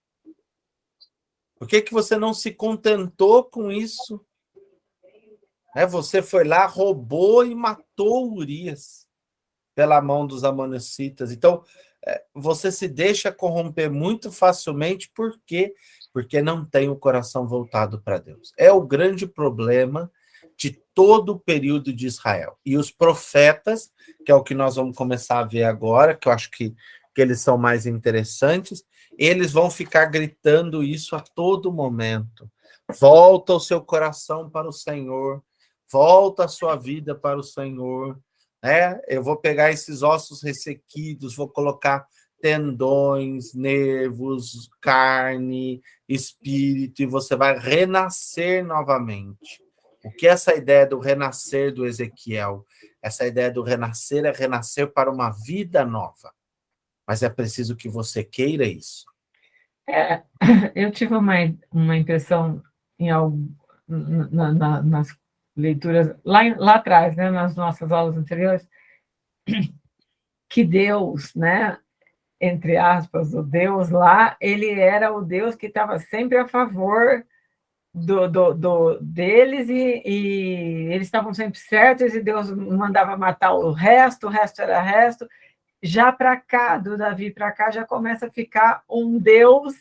Por que que você não se contentou com isso? Você foi lá, roubou e matou Urias pela mão dos amonicitas. Então, você se deixa corromper muito facilmente. Por quê? Porque não tem o coração voltado para Deus. É o grande problema de todo o período de Israel. E os profetas, que é o que nós vamos começar a ver agora, que eu acho que eles são mais interessantes, eles vão ficar gritando isso a todo momento. Volta o seu coração para o Senhor, volta a sua vida para o Senhor. Eu vou pegar esses ossos ressequidos, vou colocar tendões, nervos, carne, espírito, e você vai renascer novamente. O que é essa ideia do renascer do Ezequiel? Essa ideia do renascer é renascer para uma vida nova. Mas é preciso que você queira isso. Eu tive uma impressão em nas leituras, lá atrás, né, nas nossas aulas anteriores, que Deus, né, entre aspas, o Deus lá, ele era o Deus que estava sempre a favor deles, e eles estavam sempre certos, e Deus mandava matar o resto era resto. Já para cá, do Davi para cá, já começa a ficar um Deus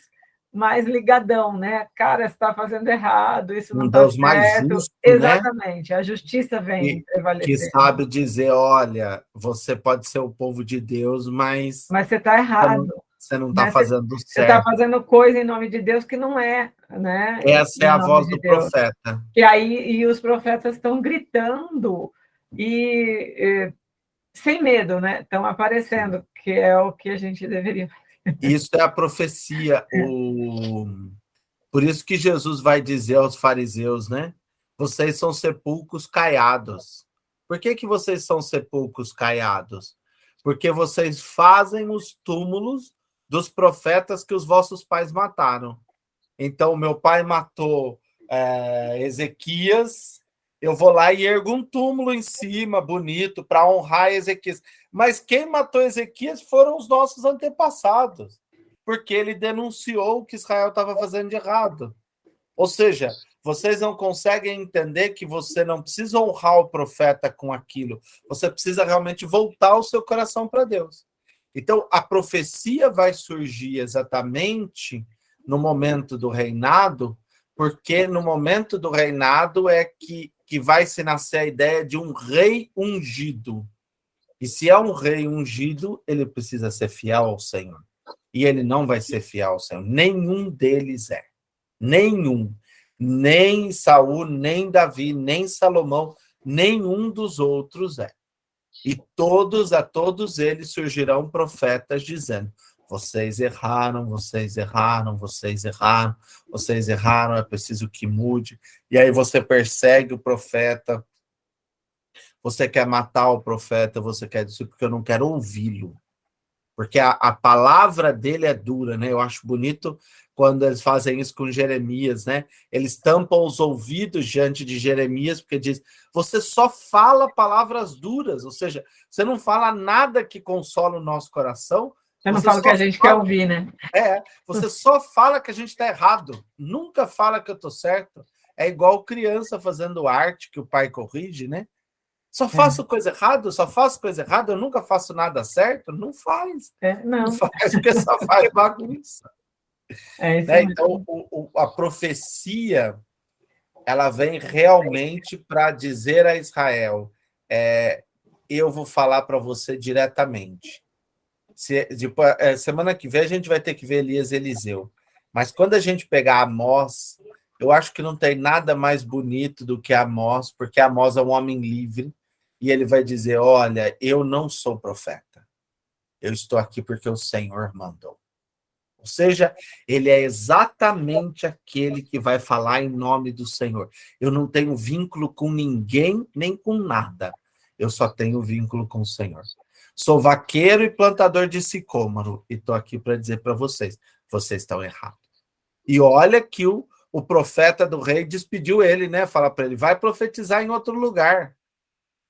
mais ligadão, né? Cara, você está fazendo errado, isso não Um está Deus mais certo. justo, né? Exatamente, a justiça vem Que prevalecer. sabe dizer, olha, você pode ser o povo de Deus, mas Mas você está errado, você não está né? fazendo Você está certo. fazendo coisa em nome de Deus que não é, né? Essa é Em a nome voz de do Deus. profeta. E os profetas estão gritando e sem medo, né? Estão aparecendo, que é o que a gente deveria fazer. Isso é a profecia. Por isso que Jesus vai dizer aos fariseus, né? Vocês são sepulcros caiados. Por que que vocês são sepulcros caiados? Porque vocês fazem os túmulos dos profetas que os vossos pais mataram. Então, meu pai matou Ezequias, eu vou lá e ergo um túmulo em cima, bonito, para honrar Ezequias. Mas quem matou Ezequias foram os nossos antepassados, porque ele denunciou o que Israel estava fazendo de errado. Ou seja, vocês não conseguem entender que você não precisa honrar o profeta com aquilo, você precisa realmente voltar o seu coração para Deus. Então, a profecia vai surgir exatamente no momento do reinado, porque no momento do reinado é que vai se nascer a ideia de um rei ungido. E se é um rei ungido, ele precisa ser fiel ao Senhor. E ele não vai ser fiel ao Senhor. Nenhum deles é. Nenhum. Nem Saul, nem Davi, nem Salomão, nenhum dos outros é. E a todos eles surgirão profetas dizendo: vocês erraram, vocês erraram, vocês erraram, vocês erraram, é preciso que mude. E aí você persegue o profeta, você quer matar o profeta, você quer dizer, porque eu não quero ouvi-lo. Porque a palavra dele é dura, né? Eu acho bonito quando eles fazem isso com Jeremias, né? Eles tampam os ouvidos diante de Jeremias, porque diz: você só fala palavras duras, ou seja, você não fala nada que consola o nosso coração. Eu não Você falo o que só a gente quer fala, ouvir, né? você só fala que a gente está errado, nunca fala que eu estou certo. É igual criança fazendo arte que o pai corrige, né? Só faço coisa errada, só faço coisa errada, eu nunca faço nada certo. Não faz. Não Não, faz, porque só faz bagunça. é isso Né? mesmo. Então, a profecia, ela vem realmente para dizer a Israel, eu vou falar para você diretamente. Semana que vem a gente vai ter que ver Elias e Eliseu. Mas quando a gente pegar Amós, eu acho que não tem nada mais bonito do que Amós, porque Amós é um homem livre, e ele vai dizer: olha, eu não sou profeta. Eu estou aqui porque o Senhor mandou. Ou seja, ele é exatamente aquele que vai falar em nome do Senhor. Eu não tenho vínculo com ninguém, nem com nada. Eu só tenho vínculo com o Senhor. Sou vaqueiro e plantador de sicômoro. E estou aqui para dizer para vocês, vocês estão errados. E olha que o profeta do rei despediu ele, né? Fala para ele, vai profetizar em outro lugar.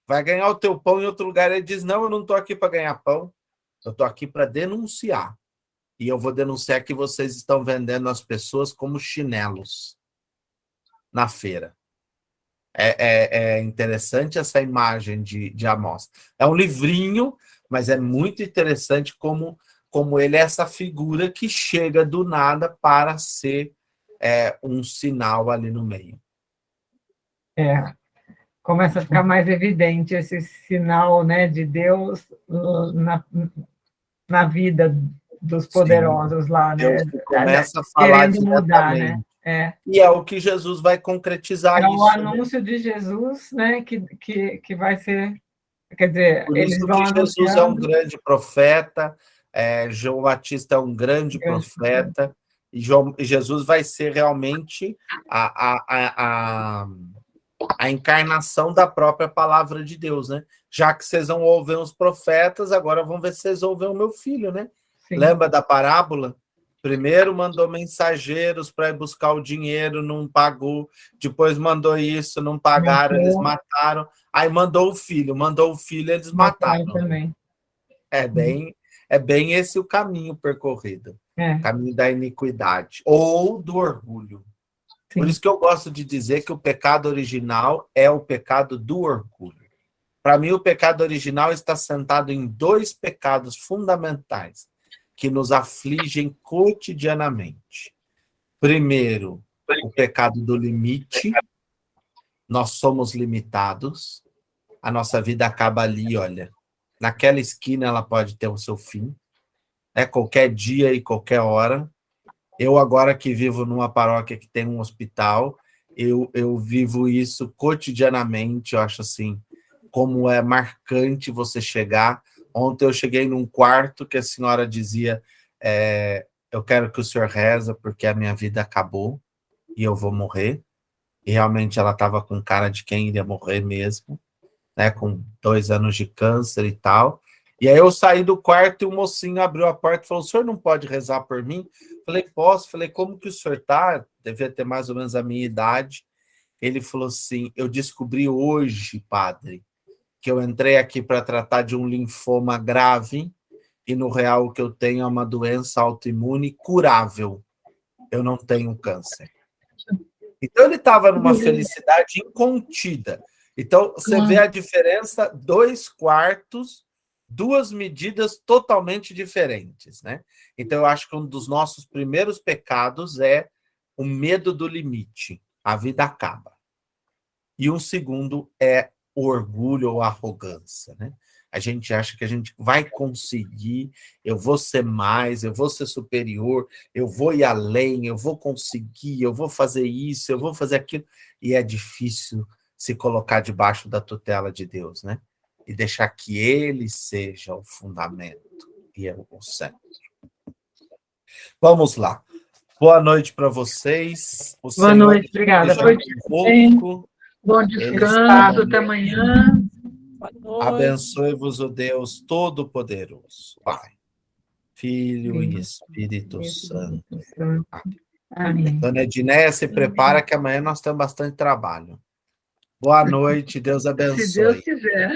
Vai ganhar o teu pão em outro lugar. Ele diz, não, eu não estou aqui para ganhar pão. Eu estou aqui para denunciar. E eu vou denunciar que vocês estão vendendo as pessoas como chinelos na feira. É interessante essa imagem de Amós. É um livrinho, mas é muito interessante como ele é essa figura que chega do nada para ser um sinal ali no meio. Começa a ficar mais evidente esse sinal, né, de Deus na vida dos poderosos. Sim, lá, né? Deus começa a falar querendo mudar, né? E é o que Jesus vai concretizar isso. É o anúncio, né, de Jesus, né, que vai ser, quer dizer, por eles isso vão que Jesus é um grande profeta, João Batista é um grande profeta, e Jesus vai ser realmente a encarnação da própria palavra de Deus, né? Já que vocês não ouvem os profetas, agora vão ver se vocês ouvem o meu filho, né? Sim. Lembra da parábola? Primeiro mandou mensageiros para ir buscar o dinheiro, não pagou. Depois mandou isso, não pagaram, eles mataram. Aí mandou o filho, eles mataram. Também. É bem esse o caminho percorrido. O caminho da iniquidade ou do orgulho. Sim. Por isso que eu gosto de dizer que o pecado original é o pecado do orgulho. Para mim, o pecado original está sentado em dois pecados fundamentais que nos afligem cotidianamente. Primeiro, o pecado do limite. Nós somos limitados. A nossa vida acaba ali, olha. Naquela esquina ela pode ter o seu fim. Qualquer dia e qualquer hora. Eu agora que vivo numa paróquia que tem um hospital, eu vivo isso cotidianamente. Eu acho assim, como é marcante você chegar. Ontem eu cheguei num quarto que a senhora dizia, eu quero que o senhor reza porque a minha vida acabou e eu vou morrer. E realmente ela estava com cara de quem iria morrer mesmo, né, com 2 anos de câncer e tal. E aí eu saí do quarto e o mocinho abriu a porta e falou, o senhor não pode rezar por mim? Falei, posso. Falei, como que o senhor está? Devia ter mais ou menos a minha idade. Ele falou assim, eu descobri hoje, padre, que eu entrei aqui para tratar de um linfoma grave e no real o que eu tenho é uma doença autoimune curável. Eu não tenho câncer. Então ele estava numa felicidade incontida. Então você vê a diferença, 2 quartos, 2 medidas totalmente diferentes, né? Então eu acho que um dos nossos primeiros pecados é o medo do limite. A vida acaba. E um segundo é o orgulho ou a arrogância, né? A gente acha que a gente vai conseguir, eu vou ser mais, eu vou ser superior, eu vou ir além, eu vou conseguir, eu vou fazer isso, eu vou fazer aquilo. E é difícil se colocar debaixo da tutela de Deus, né? E deixar que ele seja o fundamento e o centro. Vamos lá. Boa noite para vocês. Boa noite, obrigada. Bom descanso, até amanhã. Abençoe-vos o Deus Todo-Poderoso, Pai, Filho e Espírito Santo. Amém. Dona Edneia, se prepara que amanhã nós temos bastante trabalho. Boa noite, Deus abençoe. Se Deus quiser.